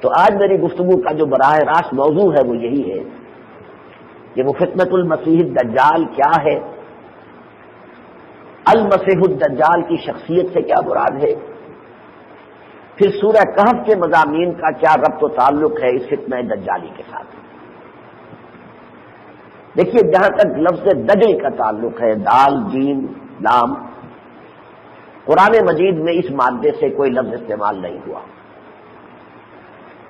تو آج میری گفتگو کا جو براہ راست موضوع ہے وہ یہی ہے کہ وہ فتنۃ المسیح الدجال کیا ہے، المسیح الدجال کی شخصیت سے کیا مراد ہے، پھر سورہ کہف کے مضامین کا کیا ربط و تعلق ہے اس فتنہ دجالی کے ساتھ۔ دیکھیے، جہاں تک لفظ دجل کا تعلق ہے، دال جیم لام، قرآن مجید میں اس مادے سے کوئی لفظ استعمال نہیں ہوا۔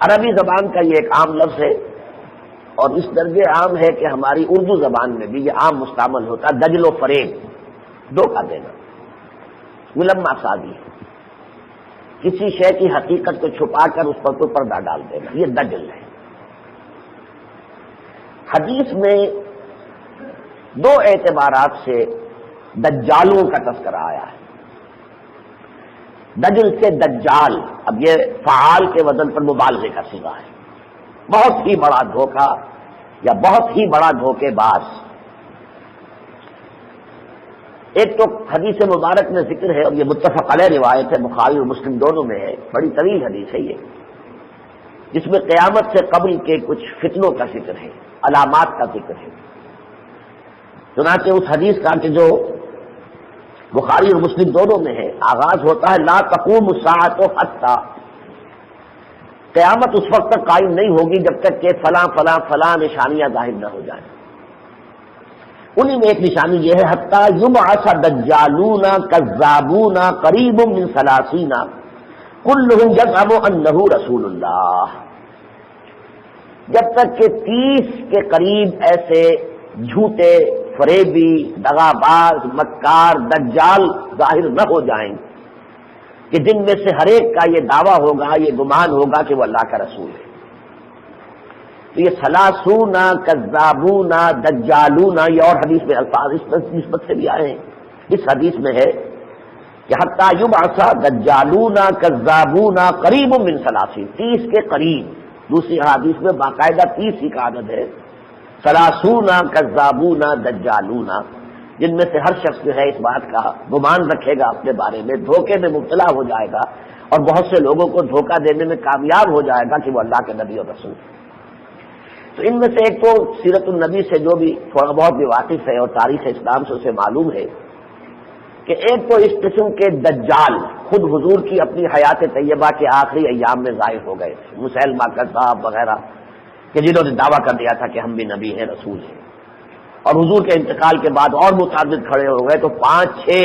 عربی زبان کا یہ ایک عام لفظ ہے، اور اس درجے عام ہے کہ ہماری اردو زبان میں بھی یہ عام مستعمل ہوتا، دجل و فریب، دھوکہ دینا، ملمہ سازی، کسی شے کی حقیقت کو چھپا کر اس پر کوئی پردہ ڈال دینا، یہ دجل ہے۔ حدیث میں دو اعتبارات سے دجالوں کا تذکرہ آیا ہے۔ دجل سے دجال، اب یہ فعال کے وزن پر مبالغے کا صیغہ ہے، بہت ہی بڑا دھوکہ یا بہت ہی بڑا دھوکے باز۔ ایک تو حدیث مبارک میں ذکر ہے، اور یہ متفق علیہ روایت ہے، بخاری اور مسلم دونوں میں ہے، بڑی طویل حدیث ہے یہ، جس میں قیامت سے قبل کے کچھ فتنوں کا ذکر ہے، علامات کا ذکر ہے۔ چنانچہ اس حدیث کا کہ جو بخاری اور مسلم دونوں میں ہے، آغاز ہوتا ہے لا تقوم الساعۃ حتی، قیامت اس وقت تک قائم نہیں ہوگی جب تک کہ فلاں فلاں فلاں نشانیاں ظاہر نہ ہو جائیں۔ انہی میں ایک نشانی یہ ہے حتی یبعث دجالون کذابون قریب من 30 کلہم یزعم انہ رسول اللہ، جب تک کہ 30 کے قریب ایسے جھوٹے، فریبی، دغاباز، مکار، دجال ظاہر نہ ہو جائیں کہ جن میں سے ہر ایک کا یہ دعویٰ ہوگا، یہ گمان ہوگا کہ وہ اللہ کا رسول ہے۔ تو یہ 30 کذابون دجالون، یہ اور حدیث میں الفاظ اس نسبت سے بھی آئے ہیں۔ اس حدیث میں ہے کہ حتی یبعث دجالون کذابون قریب من 30 کے قریب، دوسری حدیث میں باقاعدہ 30 کا عدد ہے، 30 کذابون دجالون، جن میں سے ہر شخص جو ہے اس بات کا گمان رکھے گا اپنے بارے میں، دھوکے میں مبتلا ہو جائے گا اور بہت سے لوگوں کو دھوکہ دینے میں کامیاب ہو جائے گا کہ وہ اللہ کے نبی اور رسول ہے۔ تو ان میں سے ایک تو سیرت النبی سے جو بھی تھوڑا بہت بھی واقف ہے اور تاریخ اسلام سے اسے معلوم ہے کہ ایک تو اس قسم کے دجال خود حضور کی اپنی حیات طیبہ کے آخری ایام میں ظاہر ہو گئے تھے، مسیلمہ کذاب وغیرہ، کہ جنہوں نے دعویٰ کر دیا تھا کہ ہم بھی نبی ہیں، رسول ہیں، اور حضور کے انتقال کے بعد اور متعدد کھڑے ہو گئے، تو 5-6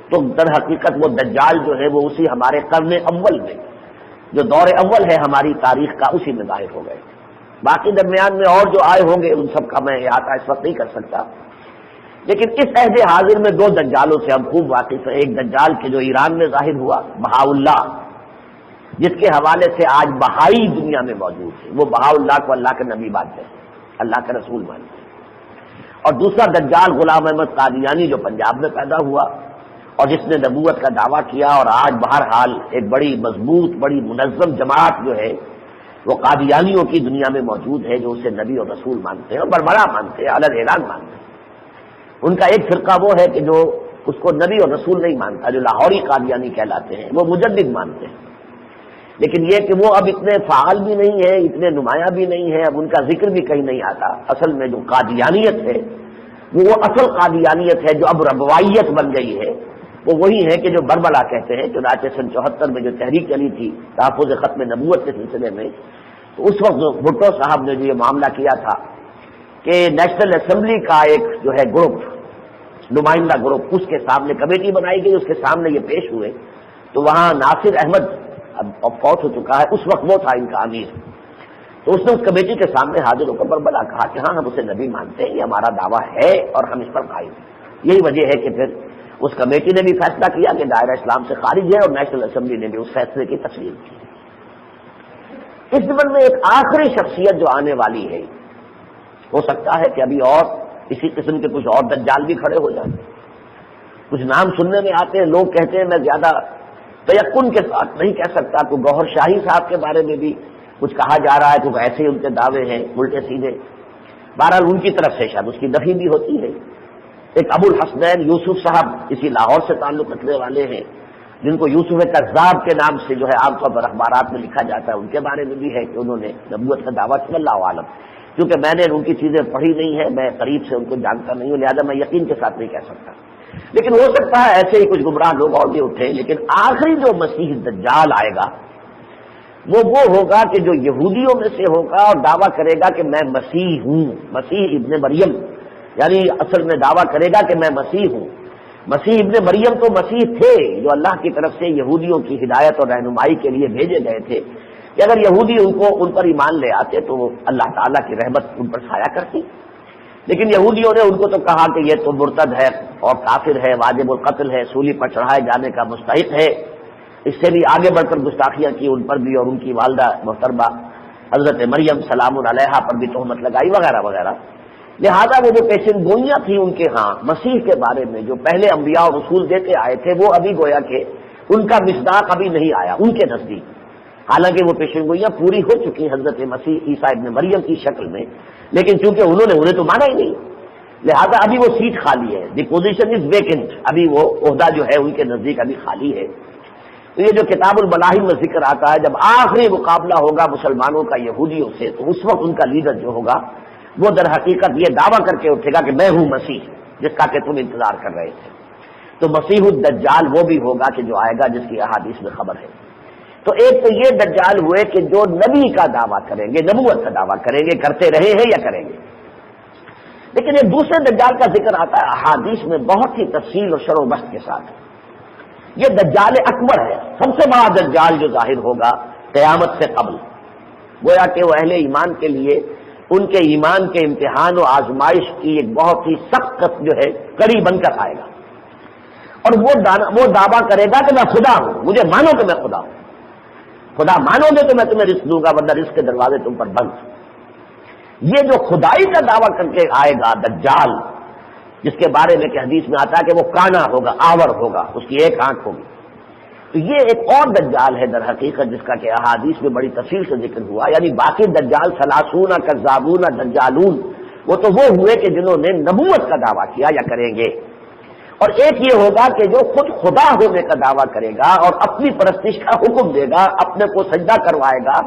تو در حقیقت وہ دجال جو ہے وہ اسی ہمارے قرن اول میں، جو دور اول ہے ہماری تاریخ کا، اسی میں ظاہر ہو گئے۔ باقی درمیان میں اور جو آئے ہوں گے ان سب کا میں احاطہ اس وقت نہیں کر سکتا، لیکن اس عہد حاضر میں 2 دجالوں سے ہم خوب واقف ہیں۔ ایک دجال کے جو ایران میں ظاہر ہوا، بہاءاللہ، جس کے حوالے سے آج بہائی دنیا میں موجود ہے، وہ بہاءاللہ کو اللہ کے نبی مانتے ہیں، اللہ کے رسول مانتے ہیں۔ اور دوسرا دجال غلام احمد قادیانی جو پنجاب میں پیدا ہوا اور جس نے نبوت کا دعویٰ کیا، اور آج بہرحال ایک بڑی مضبوط، بڑی منظم جماعت جو ہے وہ قادیانیوں کی دنیا میں موجود ہے، جو اسے نبی اور رسول مانتے ہیں اور بربڑا مانتے ہیں، علن اعلان مانتے ہیں۔ ان کا ایک فرقہ وہ ہے کہ جو اس کو نبی اور رسول نہیں مانتا، جو لاہوری قادیانی کہلاتے ہیں، وہ مجدد مانتے ہیں، لیکن یہ کہ وہ اب اتنے فعال بھی نہیں ہے، اتنے نمایاں بھی نہیں ہے، اب ان کا ذکر بھی کہیں نہیں آتا۔ اصل میں جو قادیانیت ہے وہ اصل قادیانیت ہے جو اب ربوائیت بن گئی ہے، وہ وہی ہے کہ جو بربلا کہتے ہیں۔ چنانچہ سن 74 میں جو تحریک چلی تھی تحفظ ختم نبوت کے سلسلے میں، تو اس وقت بھٹو صاحب نے جو یہ معاملہ کیا تھا کہ نیشنل اسمبلی کا ایک جو ہے گروپ، نمائندہ گروپ، اس کے سامنے کمیٹی بنائی گئی، اس کے سامنے یہ پیش ہوئے، تو وہاں ناصر احمد اب فوت ہو چکا ہے، اس وقت وہ تھا ان کا امیر، تو اس نے اس کمیٹی کے سامنے حاضر ہو کر بربلا کہا کہ ہاں ہم اسے نبی مانتے ہیں، یہ ہمارا دعویٰ ہے اور ہم اس پر قائم ہیں۔ یہی وجہ ہے کہ پھر اس کمیٹی نے بھی فیصلہ کیا کہ دائرہ اسلام سے خارج ہے، اور نیشنل اسمبلی نے بھی اس فیصلے کی تسلیم کی۔ اس زمن میں ایک آخری شخصیت جو آنے والی ہے، ہو سکتا ہے کہ ابھی اور اسی قسم کے کچھ اور دجال بھی کھڑے ہو جائیں۔ کچھ نام سننے میں آتے ہیں، لوگ کہتے ہیں، میں زیادہ تیقن کے ساتھ نہیں کہہ سکتا، تو گوہر شاہی صاحب کے بارے میں بھی کچھ کہا جا رہا ہے، کچھ ایسے ان کے دعوے ہیں الٹے سیدھے، بہرحال ان کی طرف سے شاید اس کی نفی بھی ہوتی ہے۔ ایک ابو الحسنین یوسف صاحب اسی لاہور سے تعلق رکھنے والے ہیں، جن کو یوسف کذاب کے نام سے جو ہے عام طور پر اخبارات میں لکھا جاتا ہے، ان کے بارے میں بھی ہے کہ انہوں نے نبوت کا دعویٰ کیا، اللہ عالم۔ کیونکہ میں نے ان کی چیزیں پڑھی نہیں ہے، میں قریب سے ان کو جانتا نہیں ہوں، لہٰذا میں یقین کے ساتھ نہیں کہہ سکتا، لیکن ہو سکتا ہے ایسے ہی کچھ گمراہ لوگ اور بھی اٹھے۔ لیکن آخری جو مسیح دجال آئے گا وہ ہوگا کہ جو یہودیوں میں سے ہوگا اور دعویٰ کرے گا کہ میں مسیح ہوں، مسیح ابن مریم، یعنی اصل میں دعویٰ کرے گا کہ میں مسیح ہوں۔ مسیح ابن مریم تو مسیح تھے جو اللہ کی طرف سے یہودیوں کی ہدایت اور رہنمائی کے لیے بھیجے گئے تھے کہ اگر یہودی ان پر ایمان لے آتے تو اللہ تعالیٰ کی رحمت ان پر سایہ کرتی، لیکن یہودیوں نے ان کو تو کہا کہ یہ تو مرتد ہے اور کافر ہے، واجب القتل ہے، سولی پر چڑھائے جانے کا مستحق ہے۔ اس سے بھی آگے بڑھ کر گستاخیاں کی ان پر بھی، اور ان کی والدہ محترمہ حضرت مریم سلام علیہا پر بھی تہمت لگائی وغیرہ وغیرہ۔ لہذا وہ جو پیشن گوئیاں تھیں ان کے ہاں مسیح کے بارے میں جو پہلے انبیاء اور رسول دیتے آئے تھے، وہ ابھی گویا کہ ان کا مصداق ابھی نہیں آیا ان کے نزدیک، حالانکہ وہ پیشن گوئیاں پوری ہو چکی حضرت مسیح عیسیٰ ابن مریم کی شکل میں، لیکن چونکہ انہیں تو مانا ہی نہیں، لہذا ابھی وہ سیٹ خالی ہے، دی پوزیشن از ویکنٹ، ابھی وہ عہدہ جو ہے ان کے نزدیک ابھی خالی ہے۔ تو یہ جو کتاب الملاحم میں ذکر آتا ہے جب آخری مقابلہ ہوگا مسلمانوں کا یہودیوں سے، تو اس وقت ان کا لیڈر جو ہوگا وہ در حقیقت یہ دعویٰ کر کے اٹھے گا کہ میں ہوں مسیح جس کا کہ تم انتظار کر رہے تھے۔ تو مسیح الدجال وہ بھی ہوگا کہ جو آئے گا جس کی احادیث میں خبر ہے۔ تو ایک تو یہ دجال ہوئے کہ جو نبی کا دعویٰ کریں گے، نبوت کا دعویٰ کریں گے، کرتے رہے ہیں یا کریں گے۔ لیکن ایک دوسرے دجال کا ذکر آتا ہے احادیث میں بہت ہی تفصیل اور شرح و بحث کے ساتھ، یہ دجال اکبر ہے، سب سے بڑا دجال جو ظاہر ہوگا قیامت سے قبل، گویا کہ وہ اہل ایمان کے لیے ان کے ایمان کے امتحان و آزمائش کی ایک بہت ہی سخت جو ہے کڑی بن کر آئے گا، اور وہ دعویٰ کرے گا کہ میں خدا ہوں، مجھے مانو کہ میں خدا ہوں، خدا مانو گے تو میں تمہیں رزق دوں گا ورنہ رزق کے دروازے تم پر بند۔ یہ جو خدائی کا دعویٰ کر کے آئے گا دجال، جس کے بارے میں کہ حدیث میں آتا ہے کہ وہ کانا ہوگا، آور ہوگا، اس کی ایک آنکھ ہوگی، تو یہ ایک اور دجال ہے در حقیقت جس کا کہ احادیث میں بڑی تفصیل سے ذکر ہوا، یعنی باقی دجال ثلاثون کذابون دجالون وہ تو وہ ہوئے کہ جنہوں نے نبوت کا دعویٰ کیا یا کریں گے، اور ایک یہ ہوگا کہ جو خود خدا ہونے کا دعویٰ کرے گا اور اپنی پرستش کا حکم دے گا، اپنے کو سجدہ کروائے گا،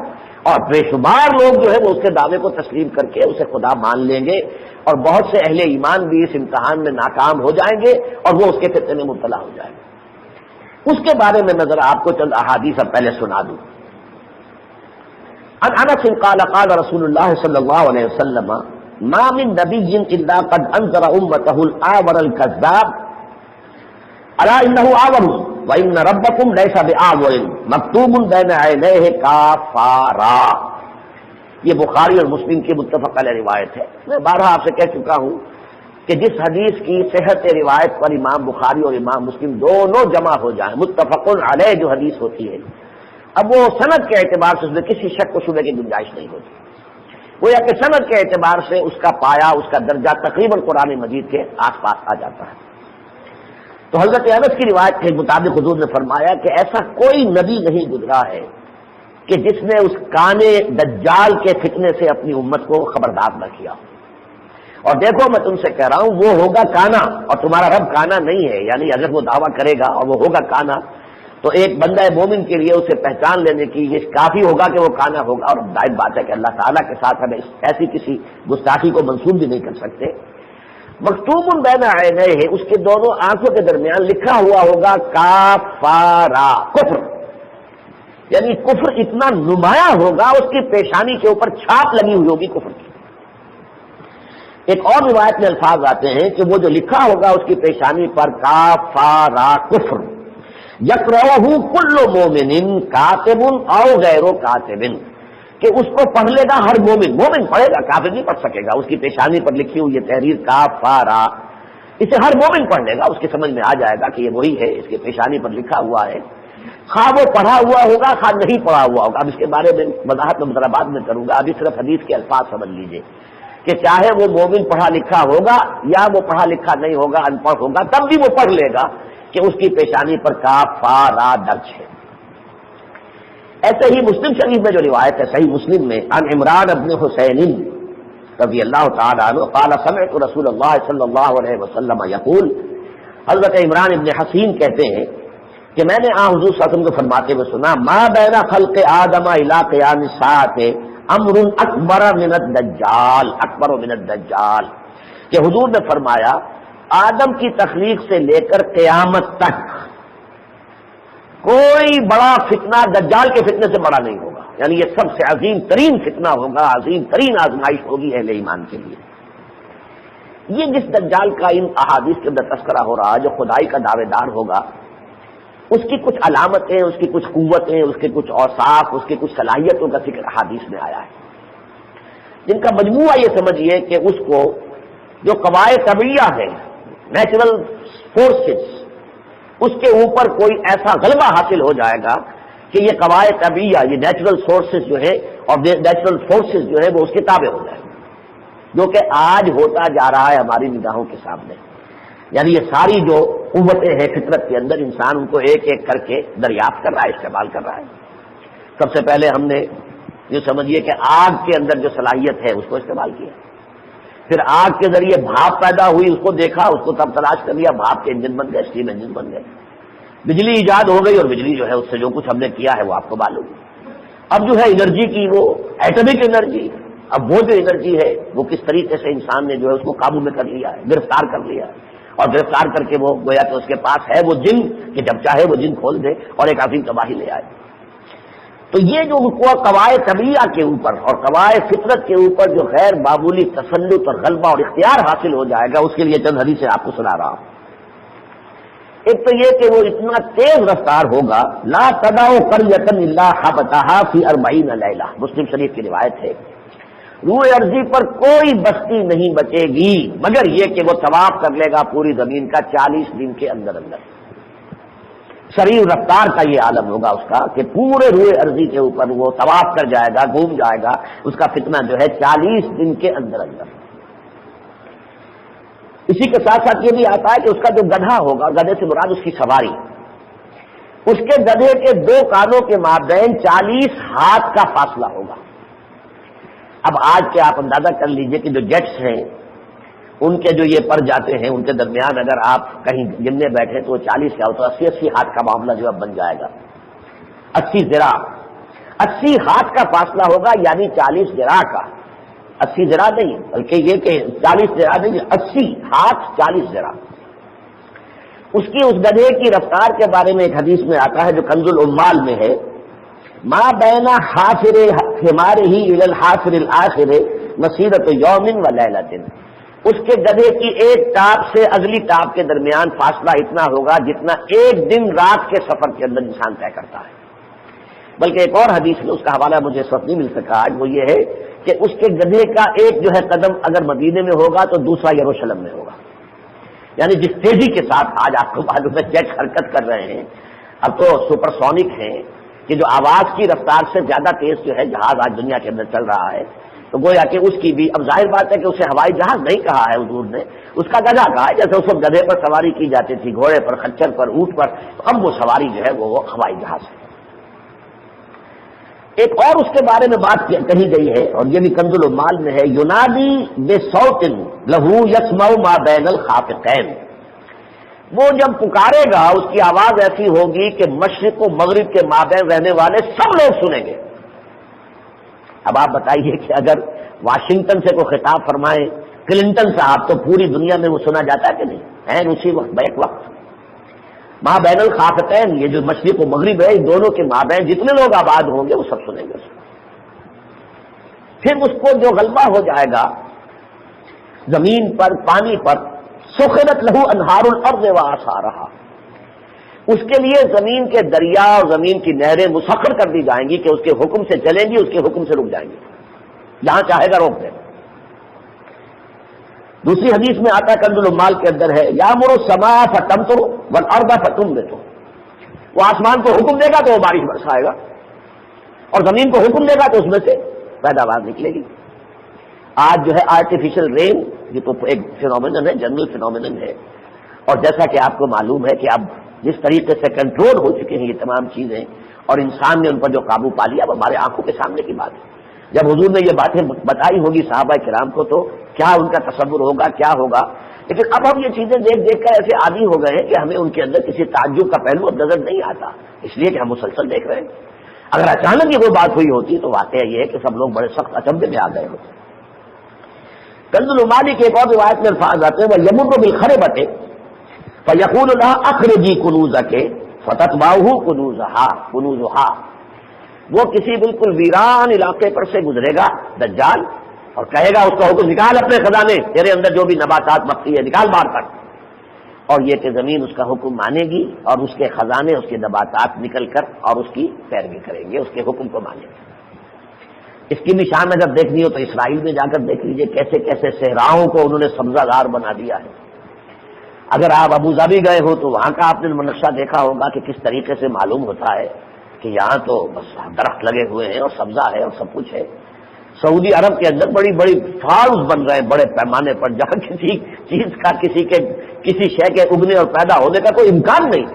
اور بے شمار لوگ جو ہے وہ اس کے دعوے کو تسلیم کر کے اسے خدا مان لیں گے، اور بہت سے اہل ایمان بھی اس امتحان میں ناکام ہو جائیں گے اور وہ اس کے فتنے میں مبتلا ہو جائیں گے۔ اس کے بارے میں میں ذرا آپ کو چند احادیث اب پہلے سنا دوں۔ عن انس قال قال رسول اللہ صلی اللہ علیہ وسلم ما من نبی الا قد انذر امته الاعور الكذاب الا انه اعور وان ربكم ليس باعور مكتوب بين عينيه كافارا۔ یہ بخاری اور مسلم کی متفق علیہ روایت ہے۔ میں بارہا آپ سے کہہ چکا ہوں کہ جس حدیث کی صحت روایت پر امام بخاری اور امام مسلم دونوں جمع ہو جائیں، متفق علیہ جو حدیث ہوتی ہے، اب وہ سند کے اعتبار سے اس میں کسی شک و شبہ کی گنجائش نہیں ہوتی، وہ یا کہ سند کے اعتبار سے اس کا پایا، اس کا درجہ تقریباً قرآن مجید کے آس پاس آ جاتا ہے۔ تو حضرت انس کی روایت کے مطابق حضور نے فرمایا کہ ایسا کوئی نبی نہیں گزرا ہے کہ جس نے اس کانے دجال کے فتنے سے اپنی امت کو خبردار نہ کیا۔ اور دیکھو میں تم سے کہہ رہا ہوں وہ ہوگا کانا، اور تمہارا رب کانا نہیں ہے، یعنی اگر وہ دعویٰ کرے گا اور وہ ہوگا کانا تو ایک بندہ مومن کے لیے اسے پہچان لینے کی یہ کافی ہوگا کہ وہ کانا ہوگا، اور ظاہر بات ہے کہ اللہ تعالیٰ کے ساتھ ہمیں ایسی کسی گستاخی کو منسوب بھی نہیں کر سکتے۔ مکتوب بین عینیہ، اس کے دونوں آنکھوں کے درمیان لکھا ہوا ہوگا کافارا، کفر، یعنی کفر اتنا نمایاں ہوگا، اس کی پیشانی کے اوپر چھاپ لگی ہوئی ہوگی کفر کی۔ ایک اور روایت میں الفاظ آتے ہیں کہ وہ جو لکھا ہوگا اس کی پیشانی پر کافارا کفر یقرأہ کل مومن کاتب او غیر کاتب، کہ اس کو پڑھ لے گا ہر مومن، مومن پڑھے گا، کافر نہیں پڑھ سکے گا، اس کی پیشانی پر لکھی ہوئی یہ تحریر کافارا، اسے ہر مومن پڑھ لے گا، اس کی سمجھ میں آ جائے گا کہ یہ وہی ہے، اس کی پیشانی پر لکھا ہوا ہے، خواہ وہ پڑھا ہوا ہوگا خواہ نہیں پڑھا ہوا ہوگا۔ اب اس کے بارے میں وضاحت میں ذرا بعد میں کروں گا، ابھی صرف حدیث کے الفاظ سمجھ لیجئے کہ چاہے وہ مومن پڑھا لکھا ہوگا یا وہ پڑھا لکھا نہیں ہوگا، ان پڑھ ہوگا، تب بھی وہ پڑھ لے گا کہ اس کی پیشانی پر کافارا درج ہے۔ ایسے ہی مسلم شریف میں جو روایت ہے صحیح مسلم میں عن عمران ابن حسین رضی اللہ تعالی عنہ قال سمعت رسول اللہ صلی اللہ علیہ وسلم یقول، حضرت عمران ابن حسین کہتے ہیں کہ میں نے حضور صلی اللہ علیہ وسلم کو فرماتے ہوئے سنا ما بین خلق آدم الی قیام الساعۃ امر اکبر من الدجال، اکبر من الدجال، کہ حضور نے فرمایا آدم کی تخلیق سے لے کر قیامت تک کوئی بڑا فتنہ دجال کے فتنے سے بڑا نہیں ہوگا، یعنی یہ سب سے عظیم ترین فتنہ ہوگا، عظیم ترین آزمائش ہوگی اہل ایمان کے لیے۔ یہ جس دجال کا ان احادیث کے اندر تذکرہ ہو رہا ہے، جو خدائی کا دعوے دار ہوگا، اس کی کچھ علامتیں، اس کی کچھ قوتیں، اس کے کچھ اوصاف، اس کی کچھ صلاحیتوں کا ذکر احادیث میں آیا ہے، جن کا مجموعہ یہ سمجھیے کہ اس کو جو قواعد طبیعیہ ہیں، نیچرل فورسز، اس کے اوپر کوئی ایسا غلبہ حاصل ہو جائے گا کہ یہ قواعد طبیعیہ، یہ نیچرل سورسز جو ہے اور نیچرل فورسز جو ہے وہ اس کے تابع ہو جائے گا، جو کہ آج ہوتا جا رہا ہے ہماری نگاہوں کے سامنے۔ یعنی یہ ساری جو قوتیں ہیں فطرت کے اندر، انسان ان کو ایک ایک کر کے دریافت کر رہا ہے، استعمال کر رہا ہے۔ سب سے پہلے ہم نے یہ سمجھیے کہ آگ کے اندر جو صلاحیت ہے اس کو استعمال کیا، پھر آگ کے ذریعے بھاپ پیدا ہوئی، اس کو دیکھا، اس کو تب تلاش کر لیا، بھاپ کے انجن بن گئے، اسٹیم انجن بن گئے، بجلی ایجاد ہو گئی، اور بجلی جو ہے اس سے جو کچھ ہم نے کیا ہے وہ آپ کو معلوم ہے۔ اب جو ہے انرجی کی وہ ایٹمک انرجی، اب وہ جو انرجی ہے وہ کس طریقے سے انسان نے جو ہے اس کو قابو میں کر لیا ہے، گرفتار کر لیا ہے، اور گرفتار کر کے وہ گویا کہ اس کے پاس ہے وہ جن کہ جب چاہے وہ جن کھول دے اور ایک عظیم تباہی لے آئے۔ تو یہ جو قواعد طبیعہ کے اوپر اور قواعد فطرت کے اوپر جو غیر معمولی تسلط اور غلبہ اور اختیار حاصل ہو جائے گا، اس کے لیے چند حدیثیں آپ کو سنا رہا ہوں۔ ایک تو یہ کہ وہ اتنا تیز رفتار ہوگا، لا تدع قریۃ الا حبطها فی 40 لیلہ، مسلم شریف کی روایت ہے، روئے ارضی پر کوئی بستی نہیں بچے گی مگر یہ کہ وہ طواف کر لے گا پوری زمین کا 40 دن کے اندر اندر۔ سریع رفتار کا یہ عالم ہوگا اس کا کہ پورے روئے ارضی کے اوپر وہ طواف کر جائے گا، گھوم جائے گا، اس کا فتنہ جو ہے 40 دن کے اندر اندر۔ اسی کے ساتھ ساتھ یہ بھی آتا ہے کہ اس کا جو گدھا ہوگا، گدھے سے مراد اس کی سواری، اس کے گدھے کے 2 کانوں کے مابین 40 ہاتھ کا فاصلہ ہوگا۔ اب آج کے آپ اندازہ کر لیجئے کہ جو جیٹس ہیں ان کے جو یہ پر جاتے ہیں، ان کے درمیان اگر آپ کہیں گننے بیٹھے تو 40 کیا ہوتا ہے، 80 ہاتھ کا معاملہ جو اب بن جائے گا، 80 ذراع، 80 ہاتھ کا فاصلہ ہوگا، یعنی 40 ذراع کا، 80 ذراع نہیں بلکہ یہ کہ 40 ذراع نہیں، 80 ہاتھ 40 ذراع۔ اس کی اس گدھے کی رفتار کے بارے میں ایک حدیث میں آتا ہے جو کنز العمال میں ہے، ما بین حافر حمارہ الی الحافر الآخر مسیرۃ یوم و لیلۃ، اس کے گدھے کی ایک ٹاپ سے اگلی ٹاپ کے درمیان فاصلہ اتنا ہوگا جتنا ایک دن رات کے سفر کے اندر انسان طے کرتا ہے۔ بلکہ ایک اور حدیث میں، اس کا حوالہ مجھے اس وقت نہیں مل سکا آج، وہ یہ ہے کہ اس کے گدھے کا ایک جو ہے قدم اگر مدینے میں ہوگا تو دوسرا یروشلم میں ہوگا۔ یعنی جس تیزی کے ساتھ آج آپ کو معلوم ہے جیٹ حرکت کر رہے ہیں، اب تو سپر سونک ہیں کہ جو آواز کی رفتار سے زیادہ تیز جو ہے جہاز آج دنیا کے اندر چل رہا ہے، تو گویا کہ اس کی بھی، اب ظاہر بات ہے کہ اسے ہوائی جہاز نہیں کہا ہے حضور نے، اس کا گدھا کہا ہے، جیسے اس وقت گدھے پر سواری کی جاتی تھی، گھوڑے پر، خچر پر، اونٹ پر، اب وہ سواری جو ہے وہ ہوائی جہاز ہے۔ ایک اور اس کے بارے میں بات کہی گئی ہے اور یہ بھی کنز العمال میں ہے، ینادی بصوت لہو یسمع ما بین الخافقین، وہ جب پکارے گا اس کی آواز ایسی ہوگی کہ مشرق و مغرب کے مابین رہنے والے سب لوگ سنیں گے۔ اب آپ بتائیے کہ اگر واشنگٹن سے کوئی خطاب فرمائے کلنٹن صاحب تو پوری دنیا میں وہ سنا جاتا ہے کہ نہیں ہے؟ اسی وقت بیک وقت ماں بین الخافقین، یہ جو مشرق و مغرب ہے، ان دونوں کے مابین جتنے لوگ آباد ہوں گے وہ سب سنیں گے۔ پھر اس کو جو غلبہ ہو جائے گا زمین پر، پانی پر، سخرت لہو انہار الارض وآثارہا، اس کے لیے زمین کے دریا اور زمین کی نہریں مسخر کر دی جائیں گی کہ اس کے حکم سے چلیں گی، اس کے حکم سے رک جائیں گی، جہاں چاہے گا روک دے۔ دوسری حدیث میں آتا ہے کنز العمال کے اندر ہے، یامر السماء فتمطر والارض فتنبت، وہ آسمان کو حکم دے گا تو وہ بارش برسائے گا، اور زمین کو حکم دے گا تو اس میں سے پیداوار نکلے گی۔ آج جو ہے آرٹیفیشل رین، یہ تو ایک فینومینن ہے، جنرل فینومینن ہے، اور جیسا کہ آپ کو معلوم ہے کہ اب جس طریقے سے کنٹرول ہو چکے ہیں یہ تمام چیزیں اور انسان نے ان پر جو قابو پا لیا، اب ہمارے آنکھوں کے سامنے کی بات ہے۔ جب حضور نے یہ باتیں بتائی ہوگی صحابہ کرام کو تو کیا ان کا تصور ہوگا، کیا ہوگا. لیکن اب ہم یہ چیزیں دیکھ دیکھ کر ایسے عادی ہو گئے ہیں کہ ہمیں ان کے اندر کسی تعجب کا پہلو اب نظر نہیں آتا، اس لیے کہ ہم مسلسل دیکھ رہے ہیں. اگر اچانک یہ کوئی بات ہوئی ہوتی تو واقعہ یہ ہے کہ سب لوگ بڑے سخت اچنبے میں آ گئے ہوتے. کنز المعانی کی ایک اور روایت میں الفاظ آتے ہیں وہ یمر بالخربۃ فیقول لها اخرجی کنوزک فتتبعه کنوزها. وہ کسی بالکل ویران علاقے پر سے گزرے گا دجال اور کہے گا اس کا حکم نکال اپنے خزانے، تیرے اندر جو بھی نباتات بقی ہے نکال باہر کر. اور یہ کہ زمین اس کا حکم مانے گی اور اس کے خزانے اس کے نباتات نکل کر اور اس کی پیروی کریں گے، اس کے حکم کو مانیں گے. اس کی نشان اگر دیکھنی ہو تو اسرائیل میں جا کر دیکھ لیجئے کیسے کیسے صحراؤں کو انہوں نے سبزہ زار بنا دیا ہے. اگر آپ ابو ظبی گئے ہو تو وہاں کا آپ نے نقشہ دیکھا ہوگا کہ کس طریقے سے معلوم ہوتا ہے کہ یہاں تو بس درخت لگے ہوئے ہیں اور سبزہ ہے اور سب کچھ ہے. سعودی عرب کے اندر بڑی بڑی فارمز بن رہے ہیں بڑے پیمانے پر، جہاں کسی چیز کا کسی شے کے اگنے اور پیدا ہونے کا کوئی امکان نہیں.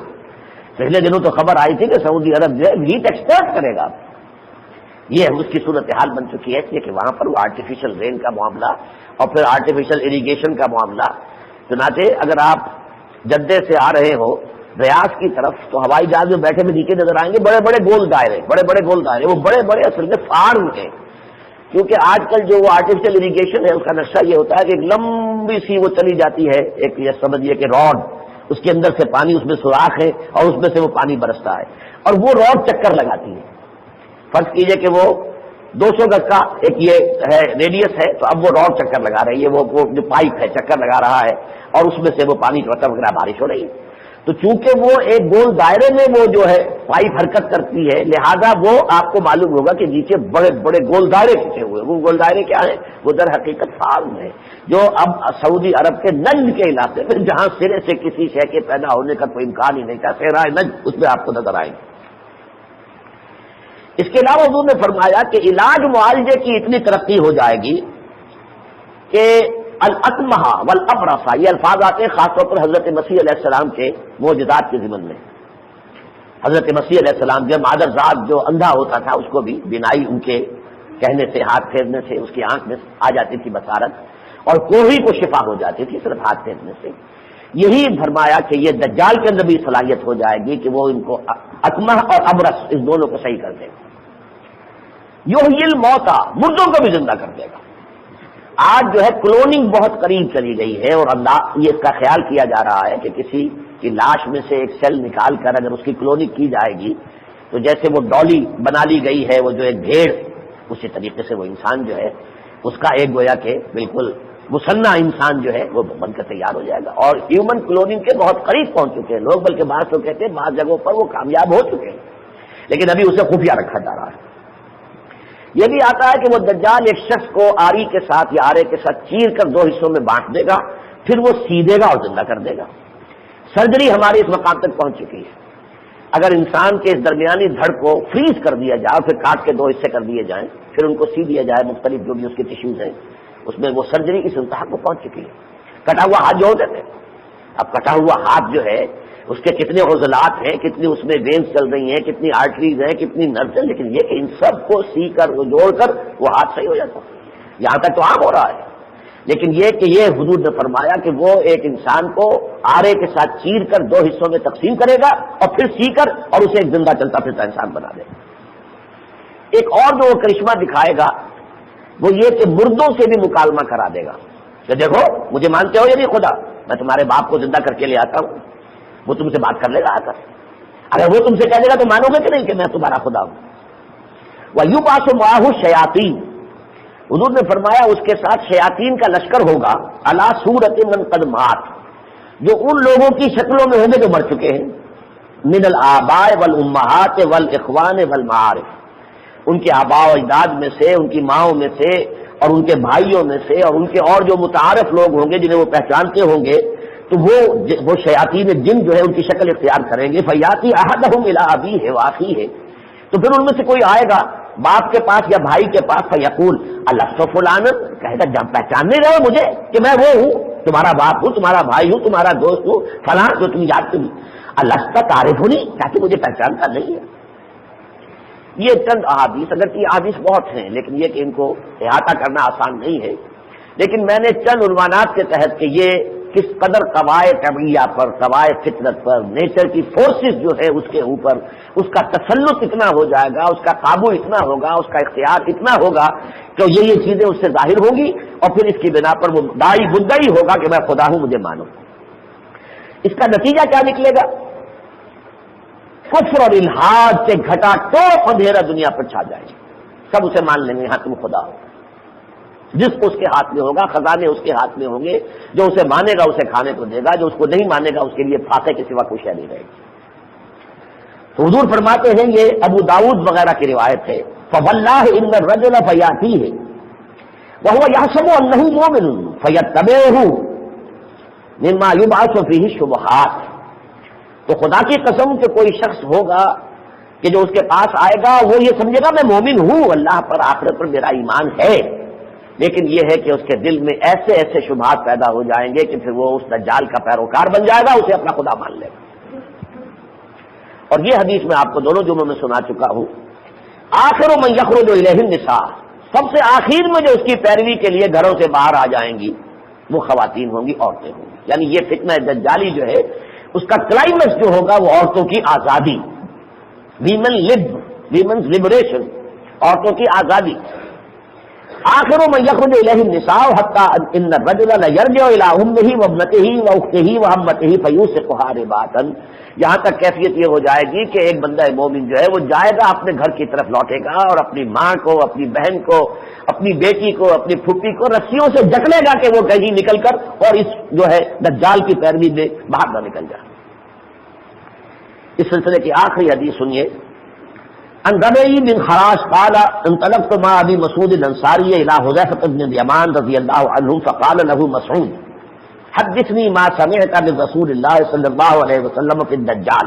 پچھلے دنوں تو خبر آئی تھی کہ سعودی عرب جو ہے ویٹ ایکسپورٹ کرے گا. یہ اس کی صورتحال بن چکی ہے، اس لیے کہ وہاں پر وہ آرٹیفیشل رین کا معاملہ اور پھر آرٹیفیشل اریگیشن کا معاملہ. چنانچہ اگر آپ جدے سے آ رہے ہو ریاض کی طرف تو ہوائی جہاز میں بیٹھے ہوئے نیچے نظر آئیں گے بڑے بڑے گول دائرے، وہ بڑے بڑے اصل میں فارم ہیں. کیونکہ آج کل جو وہ آرٹیفیشل اریگیشن ہے اس کا نقشہ یہ ہوتا ہے کہ ایک لمبی سی وہ چلی جاتی ہے، ایک یہ سمجھیے کہ راڈ، اس کے اندر سے پانی، اس میں سوراخ ہے اور اس میں سے وہ پانی برستا ہے اور وہ راڈ چکر لگاتی ہے. فرض کیجئے کہ وہ 200 گز کا ایک یہ ہے ریڈیس ہے تو اب وہ راڈ چکر لگا رہی ہے، وہ جو پائپ ہے چکر لگا رہا ہے اور اس میں سے وہ پانی چوٹا وغیرہ بارش ہو رہی ہے. تو چونکہ وہ ایک گول دائرے میں وہ جو ہے پائپ حرکت کرتی ہے لہذا وہ آپ کو معلوم ہوگا کہ نیچے بڑے بڑے گول دائرے کھینچے ہوئے. وہ گول دائرے کیا ہیں؟ وہ در حقیقت فارم ہے جو اب سعودی عرب کے نجد کے علاقے میں جہاں سرے سے کسی شے کے پیدا ہونے کا کوئی امکان ہی نہیں تھا، صحرائے نجد، اس میں آپ کو نظر آئیں گے. اس کے علاوہ حضور نے فرمایا کہ علاج معالجے کی اتنی ترقی ہو جائے گی کہ الاکمہ والابرص، یہ الفاظ آتے ہیں خاص طور پر حضرت مسیح علیہ السلام کے معجزات کے ضمن میں. حضرت مسیح علیہ السلام جو مادر ذات جو اندھا ہوتا تھا اس کو بھی بینائی ان کے کہنے سے، ہاتھ پھیرنے سے اس کی آنکھ میں آ جاتی تھی بصارت، اور کوڑھی کو شفا ہو جاتی تھی صرف ہاتھ پھیرنے سے. یہی فرمایا کہ یہ دجال کے اندر بھی صلاحیت ہو جائے گی کہ وہ ان کو اکمہ اور ابرص اس دونوں کو صحیح کر دے گا. یحیی الموتیٰ، مردوں کو بھی زندہ کر دے گا. آج جو ہے کلوننگ بہت قریب چلی گئی ہے اور اللہ یہ اس کا خیال کیا جا رہا ہے کہ کسی کی لاش میں سے ایک سیل نکال کر اگر اس کی کلوننگ کی جائے گی تو جیسے وہ ڈالی بنا لی گئی ہے وہ جو ایک بھیڑ، اسی طریقے سے وہ انسان جو ہے اس کا ایک گویا کہ بالکل مصنع انسان جو ہے وہ بن کر تیار ہو جائے گا. اور ہیومن کلوننگ کے بہت قریب پہنچ چکے ہیں لوگ، بلکہ بعض تو کہتے ہیں بعض جگہوں پر وہ کامیاب ہو چکے ہیں لیکن ابھی اسے خفیہ رکھا جا رہا ہے. یہ بھی آتا ہے کہ وہ دجال ایک شخص کو آری کے ساتھ یا آرے کے ساتھ چیر کر 2 حصوں میں بانٹ دے گا، پھر وہ سیدھے گا اور زندہ کر دے گا. سرجری ہماری اس مقام تک پہنچ چکی ہے. اگر انسان کے اس درمیانی دھڑ کو فریز کر دیا جائے، پھر کاٹ کے 2 حصے کر دیے جائیں، پھر ان کو سی دیا جائے، مختلف جو بھی اس کے ٹیشوز ہیں اس میں وہ سرجری اس انتہا کو پہنچ چکی ہے. کٹا ہوا ہاتھ جو ہوتے تھے، اب کٹا ہوا ہاتھ جو ہے اس کے کتنے عضلات ہیں، کتنی اس میں وینز چل رہی ہیں، کتنی آرٹریز ہیں، کتنی نروز ہیں، لیکن یہ کہ ان سب کو سی کر وہ جوڑ کر وہ ہاتھ صحیح ہو جاتا. یہاں تک تو عام ہو رہا ہے، لیکن یہ کہ یہ حضور نے فرمایا کہ وہ ایک انسان کو آرے کے ساتھ چیر کر 2 حصوں میں تقسیم کرے گا اور پھر سی کر اور اسے ایک زندہ چلتا پھرتا انسان بنا دے گا. ایک اور جو وہ کرشمہ دکھائے گا وہ یہ کہ مردوں سے بھی مکالمہ کرا دے گا کہ دیکھو مجھے مانتے ہو یا نہیں خدا، میں تمہارے باپ کو زندہ کر کے لے آتا ہوں، وہ تم سے بات کر لے گا آ کر. اگر وہ تم سے کہہ دے گا تو مانو گے کہ نہیں کہ میں تمہارا خدا ہوں. وَيُبْعَثُ مَعَهُ الشَّيَاطِينُ، حضور نے فرمایا اس کے ساتھ شیاطین کا لشکر ہوگا، عَلَىٰ صُورَةٍ مَّن قَدْ مَاتَ، جو ان لوگوں کی شکلوں میں ہوں گے جو مر چکے ہیں، مِنَ الْآبَاءِ وَالْأُمَّهَاتِ وَالْإِخْوَانِ وَالْمَعَارِفِ، ان کے آباء و اجداد میں سے، ان کی ماؤں میں سے اور ان کے بھائیوں میں سے اور ان کے اور جو متعارف لوگ ہوں گے جنہیں وہ پہچانتے ہوں گے، تو وہ شیاطین جن جو ہے ان کی شکل اختیار کریں گے. فیاتی احدہم الی ابیہ واخیہ، تو پھر ان میں سے کوئی آئے گا باپ کے پاس یا بھائی کے پاس، فیقول الست فلانا، کہے گا جب پہچان نہیں رہے مجھے کہ میں وہ ہوں، تمہارا باپ ہوں، تمہارا بھائی ہوں، تمہارا دوست ہوں فلاں جو تم یاد تم الست تعرفنی، کیا تم مجھے پہچانتا نہیں ہے. یہ چند احادیث، اگر یہ احادیث بہت ہیں لیکن یہ کہ ان کو احاطہ کرنا آسان نہیں ہے، لیکن میں نے چند عنوانات کے تحت کہ یہ کس قدر قواعد طبیعیہ پر، قواعد فطرت پر، نیچر کی فورسز جو ہے اس کے اوپر اس کا تسلط اتنا ہو جائے گا، اس کا قابو اتنا ہوگا، اس کا اختیار اتنا ہوگا کہ یہ چیزیں اس سے ظاہر ہوگی، اور پھر اس کی بنا پر وہ دائی مدعی ہوگا کہ میں خدا ہوں، مجھے مانو۔ اس کا نتیجہ کیا نکلے گا؟ کفر اور الحاد سے گھٹا ٹوپ اندھیرا دنیا پر چھا جائے گا، سب اسے مان لیں گے ہاں تم خدا ہو۔ جس کو اس کے ہاتھ میں ہوگا، خزانے اس کے ہاتھ میں ہوں گے، جو اسے مانے گا اسے کھانے کو دے گا، جو اس کو نہیں مانے گا اس کے لیے پھانسے کے سوا کوئی شے نہیں رہے گی۔ تو حضور فرماتے ہیں، یہ ابو داؤد وغیرہ کی روایت ہے، فواللہ ان الرجل فیاتیہ وهو يحسب انه مؤمن فیتبعہ مما یبعث فیہ الشبہات۔ تو خدا کی قسم کہ کوئی شخص ہوگا کہ جو اس کے پاس آئے گا وہ یہ سمجھے گا میں مومن ہوں، اللہ پر آخرت پر میرا ایمان ہے، لیکن یہ ہے کہ اس کے دل میں ایسے ایسے شبہات پیدا ہو جائیں گے کہ پھر وہ اس دجال کا پیروکار بن جائے گا، اسے اپنا خدا مان لے گا۔ اور یہ حدیث میں آپ کو دونوں جمعوں میں سنا چکا ہوں، آخر من یخرج الیہ النساء، سب سے آخر میں جو اس کی پیروی کے لیے گھروں سے باہر آ جائیں گی وہ خواتین ہوں گی، عورتیں ہوں گی۔ یعنی یہ فتنہ دجالی جو ہے اس کا کلائمیکس جو ہوگا وہ عورتوں کی آزادی، ویمنز لبریشن، عورتوں کی آزادی۔ آخر من یخرج الیہ النساء حتی ان الرجل لیرجع الی امہ وابنتہ واختہ وعمتہ فیوثقها رباطا، یہاں تک کیفیت یہ ہو جائے گی کہ ایک بندہ مومن جو ہے وہ جائے گا اپنے گھر کی طرف لوٹے گا اور اپنی ماں کو، اپنی بہن کو، اپنی بیٹی کو، اپنی پھوپھی کو رسیوں سے جکڑے گا کہ وہ کہیں نکل کر اور اس جو ہے دجال کی پیروی میں باہر نہ نکل جائے۔ اس سلسلے کی آخری حدیث سنیے، عن ربيع بن خراش قال انطلقت مع ابي مسعود الانصاري الى حذيفه بن اليمان رضي الله عنه فقال له مسعود حدثني ما سمعت من رسول الله صلى الله عليه وسلم في الدجال۔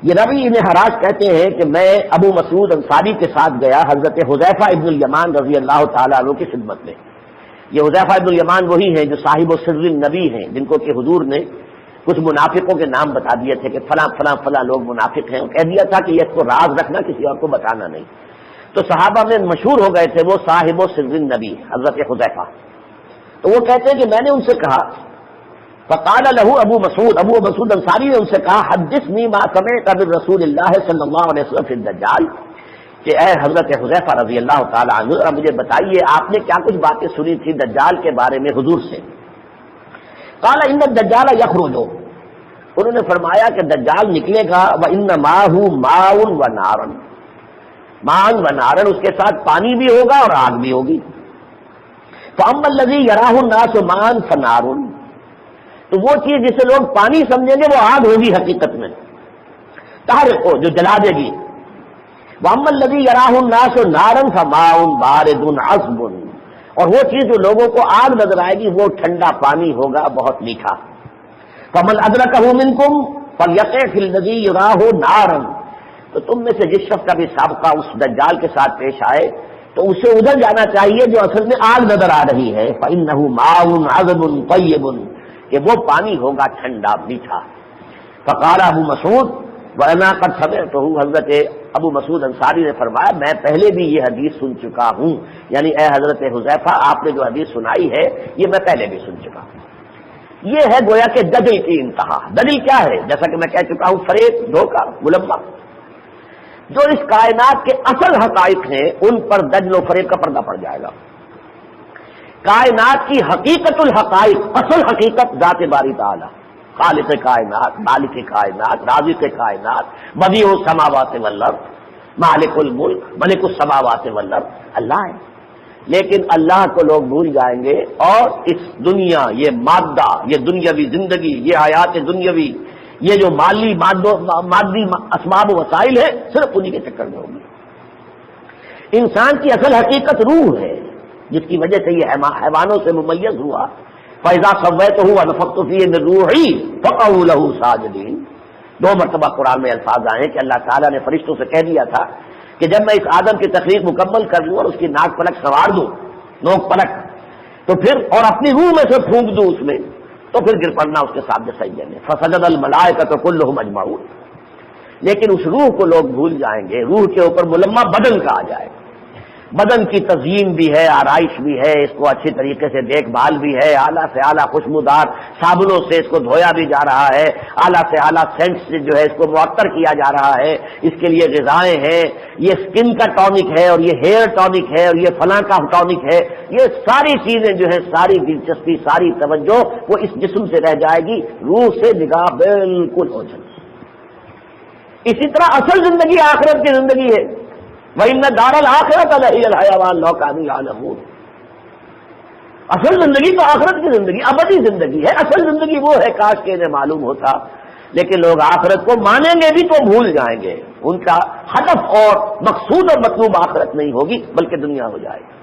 یہ ربیع بن خراش کہتے ہیں کہ میں ابو مسعود انصاری کے ساتھ گیا حضرت حذیفہ ابن الیمان رضی اللہ تعالیٰ عنہ کی خدمت میں۔ یہ حذیفہ ابن الیمان وہی ہیں جو صاحب سر النبی ہیں، جن کو کہ حضور نے کچھ منافقوں کے نام بتا دیے تھے کہ فلاں فلاں فلاں لوگ منافق ہیں، کہہ دیا تھا کہ یہ اس کو راز رکھنا، کسی اور کو بتانا نہیں۔ تو صحابہ میں مشہور ہو گئے تھے وہ صاحب سر النبی حضرت حذیفہ۔ تو وہ کہتے ہیں کہ میں نے ان سے کہا، فقال له ابو مسعود انصاری نے ان سے کہا حدثنی ما سمعت من رسول اللہ صلی اللہ علیہ وسلم فی الدجال، کہ اے حضرت حذیفہ رضی اللہ تعالی عنہ مجھے بتائیے آپ نے کیا کچھ باتیں سنی تھی دجال کے بارے میں حضور سے۔ قال ان الدجال یخرج، انہوں نے فرمایا کہ دجال نکلے گا، وان معه ماء ونار، ماء ونار، اس کے ساتھ پانی بھی ہوگا اور آگ بھی ہوگی۔ فاما الذی یراہ الناس ماء فنار، تو وہ چیز جسے لوگ پانی سمجھیں گے وہ آگ ہوگی حقیقت میں، تحرق جو جلا دے گی۔ واما الذی یراہ الناس نارا فماء بارد عذب، اور وہ چیز جو لوگوں کو آگ نظر آئے گی وہ ٹھنڈا پانی ہوگا بہت میٹھا۔ فمن ادرکہ منکم فلیقع فی الذی یراہ نارا، تو تم میں سے جس شخص کا بھی سابقہ اس دجال کے ساتھ پیش آئے تو اسے ادھر جانا چاہیے جو اصل میں آگ نظر آ رہی ہے۔ فإنہ ماء عذب طیب، کہ وہ پانی ہوگا ٹھنڈا میٹھا۔ فقال ابو مسعود وانا قد سمعتہ، حضرت ابو مسعود انصاری نے فرمایا میں پہلے بھی یہ حدیث سن چکا ہوں، یعنی اے حضرت حذیفہ آپ نے جو حدیث سنائی ہے یہ میں پہلے بھی سن چکا ہوں۔ یہ ہے گویا کہ دجل کی انتہا۔ دجل کیا ہے؟ جیسا کہ میں کہہ چکا ہوں، فریب، دھوکہ، ملمہ۔ جو اس کائنات کے اصل حقائق ہیں ان پر دجل و فریب کا پردہ پڑ جائے گا۔ کائنات کی حقیقت الحقائق، اصل حقیقت ذات باری تعالی، خالق کائنات، مالک کائنات، رازق کائنات، بدیع السماوات والارض، مالک الملک، ملک السماوات والارض، اللہ ہے۔ لیکن اللہ کو لوگ بھول جائیں گے اور اس دنیا، یہ مادہ، یہ دنیاوی زندگی، یہ حیات دنیاوی، یہ جو مادی اسباب و وسائل ہے صرف انہی کے چکر میں ہوگی۔ انسان کی اصل حقیقت روح ہے، جس کی وجہ سے یہ حیوانوں سے ممیز ہوا۔ فَإِذَا سَوَّيْتُهُ وَنَفَخْتُ فِيهِ مِن رُوحِي فَقَعُوا لَهُ سَاجِدِينَ، دو مرتبہ قرآن میں الفاظ آئے کہ اللہ تعالیٰ نے فرشتوں سے کہہ دیا تھا کہ جب میں اس آدم کی تخلیق مکمل کر لوں اور اس کی ناک پلک سوار دوں، نوک پلک، تو پھر اور اپنی روح میں سے پھونک دوں اس میں، تو پھر گر پڑنا اس کے سامنے سجدے میں۔ فَسَجَدَ الْمَلَائِكَةُ كُلُّهُمْ أَجْمَعُونَ، لیکن اس روح کو لوگ بھول جائیں گے. روح کے اوپر ملمہ بدن کا آ جائے گا. بدن کی تزئین بھی ہے، آرائش بھی ہے، اس کو اچھی طریقے سے دیکھ بھال بھی ہے، اعلیٰ سے اعلیٰ خوشبودار صابنوں سے اس کو دھویا بھی جا رہا ہے، اعلیٰ سے اعلیٰ سینٹ سے جو ہے اس کو معطر کیا جا رہا ہے. اس کے لیے غذائیں ہیں، یہ سکن کا ٹونک ہے اور یہ ہیئر ٹونک ہے اور یہ فلاں کا ٹونک ہے. یہ ساری چیزیں جو ہے، ساری دلچسپی، ساری توجہ وہ اس جسم سے رہ جائے گی، روح سے نگاہ بالکل ہو جائے گی. اسی طرح اصل زندگی آخرت کی زندگی ہے. وَإِنَّ دَارَ الْآخِرَةَ لَهِيَ الْحَيَوَانُ لَوْ كَانُوا يَعْلَمُونَ. اصل زندگی تو آخرت کی زندگی، ابدی زندگی ہے. اصل زندگی وہ ہے، کاش کہ انہیں معلوم ہوتا. لیکن لوگ آخرت کو مانیں گے بھی تو بھول جائیں گے. ان کا ہدف اور مقصود اور مطلوب آخرت نہیں ہوگی بلکہ دنیا ہو جائے گی.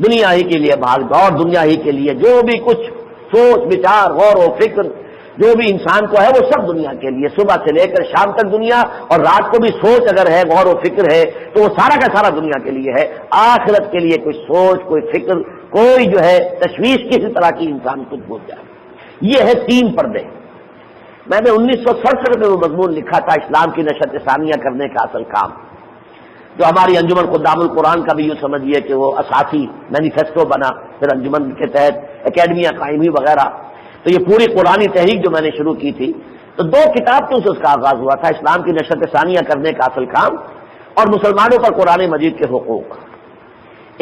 دنیا ہی کے لیے بھاگ دوڑ، دنیا ہی کے لیے جو بھی کچھ سوچ بچار غور و فکر جو بھی انسان کو ہے وہ سب دنیا کے لیے. صبح سے لے کر شام تک دنیا، اور رات کو بھی سوچ اگر ہے، غور و فکر ہے تو وہ سارا کا سارا دنیا کے لیے ہے. آخرت کے لیے کوئی سوچ، کوئی فکر، کوئی جو ہے تشویش کسی طرح کی انسان خود بھول جائے. یہ ہے 3 پردے. میں نے 1967 میں وہ مضمون لکھا تھا، اسلام کی نشت ثانیہ کرنے کا اصل کام، جو ہماری انجمن خدام القرآن کا بھی یوں سمجھیے کہ وہ اساسی مینیفیسٹو بنا، پھر انجمن کے تحت اکیڈمیاں قائم ہوئی وغیرہ. تو یہ پوری قرآنی تحریک جو میں نے شروع کی تھی، تو 2 کتاب تو اس کا آغاز ہوا تھا، اسلام کی نشت ثانیہ کرنے کا اصل کام اور مسلمانوں پر قرآن مجید کے حقوق.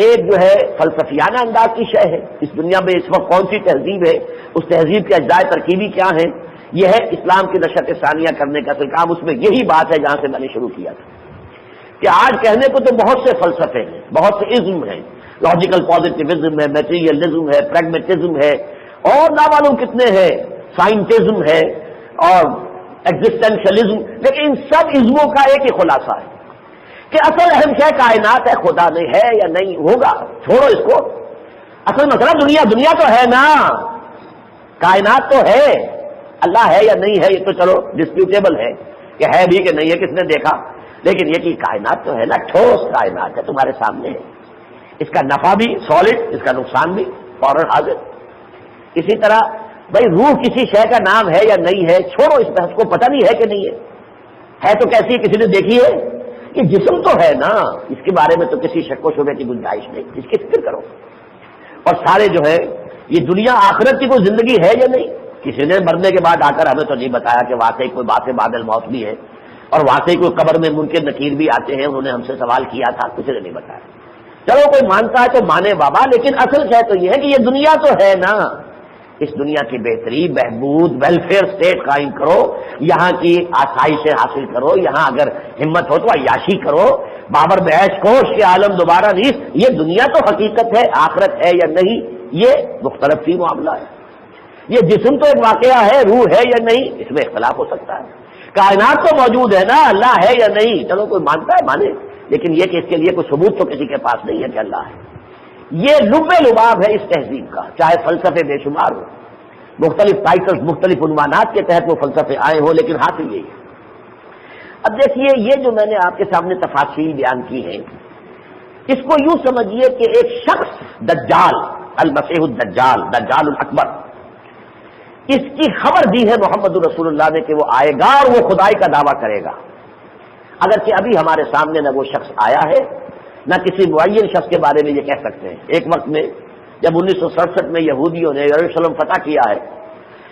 ایک جو ہے فلسفیانہ انداز کی شے ہے، اس دنیا میں اس وقت کون سی تہذیب ہے، اس تہذیب کے اجزاء ترکیبی کیا ہیں. یہ ہے اسلام کی نشت ثانیہ کرنے کا اصل کام. اس میں یہی بات ہے جہاں سے میں نے شروع کیا تھا کہ آج کہنے کو تو بہت سے فلسفے ہیں، بہت سے ازم ہیں، لاجیکل پازیٹیوزم ہے، میٹیریلزم ہے، پریگمیٹزم ہے، اور نہ معلوم کتنے ہیں، سائنٹزم ہے اور ایگزسٹینشلزم. لیکن ان سب ازموں کا ایک ہی خلاصہ ہے کہ اصل اہم شے کائنات ہے. خدا نہیں ہے یا نہیں ہوگا چھوڑو اس کو. اصل مسئلہ دنیا تو ہے نا، کائنات تو ہے. اللہ ہے یا نہیں ہے یہ تو چلو ڈسپیوٹیبل ہے کہ ہے بھی کہ نہیں ہے، کس نے دیکھا. لیکن یہ کہ کائنات تو ہے نا، ٹھوس کائنات ہے، تمہارے سامنے ہے. اس کا نفع بھی سالڈ، اس کا نقصان بھی فوراً حاضر. اسی طرح بھائی روح کسی شے کا نام ہے یا نہیں ہے، چھوڑو اس بحث کو، پتہ نہیں ہے کہ نہیں ہے تو کیسی ہے، کسی نے دیکھی ہے؟ یہ جسم تو ہے نا، اس کے بارے میں تو کسی شک و شبے کی گنجائش نہیں، اس کی فکر کرو. اور سارے جو ہے یہ دنیا آخرت کی کوئی زندگی ہے یا نہیں. کسی نے مرنے کے بعد آ کر ہمیں تو نہیں بتایا کہ واقعی کوئی بات بعد الموت بھی ہے، اور واقعی کوئی قبر میں منکر نکیر بھی آتے ہیں. انہوں نے ہم سے سوال کیا تھا، کسی نے نہیں بتایا. چلو کوئی مانتا ہے تو مانے بابا، لیکن اصل شے تو یہ ہے کہ یہ دنیا تو ہے نا. اس دنیا کی بہتری، بہبود، ویلفیئر سٹیٹ قائم کرو، یہاں کی آسائشیں حاصل کرو، یہاں اگر ہمت ہو تو عیاشی کرو، بابر بیش کوش کے عالم دوبارہ نہیں. یہ دنیا تو حقیقت ہے، آخرت ہے یا نہیں یہ مختلف ہی معاملہ ہے. یہ جسم تو ایک واقعہ ہے، روح ہے یا نہیں اس میں اختلاف ہو سکتا ہے. کائنات تو موجود ہے نا، اللہ ہے یا نہیں چلو کوئی مانتا ہے مانے، لیکن یہ کہ اس کے لیے کوئی ثبوت تو کسی کے پاس نہیں ہے کہ اللہ ہے. یہ لب لباب ہے اس تہذیب کا، چاہے فلسفے بے شمار ہو، مختلف ٹائٹلز، مختلف عنوانات کے تحت وہ فلسفے آئے ہوں، لیکن حاصل یہی ہے. اب دیکھیے یہ جو میں نے آپ کے سامنے تفاصیل بیان کی ہیں، اس کو یوں سمجھیے کہ ایک شخص دجال، المسیح الدجال، دجال الاکبر، اس کی خبر دی ہے محمد رسول اللہ نے کہ وہ آئے گا اور وہ خدائی کا دعویٰ کرے گا. اگرچہ ابھی ہمارے سامنے نہ وہ شخص آیا ہے نہ کسی معین شخص کے بارے میں یہ کہہ سکتے ہیں. ایک وقت میں جب 1967 میں یہودیوں نے یروشلم فتح کیا ہے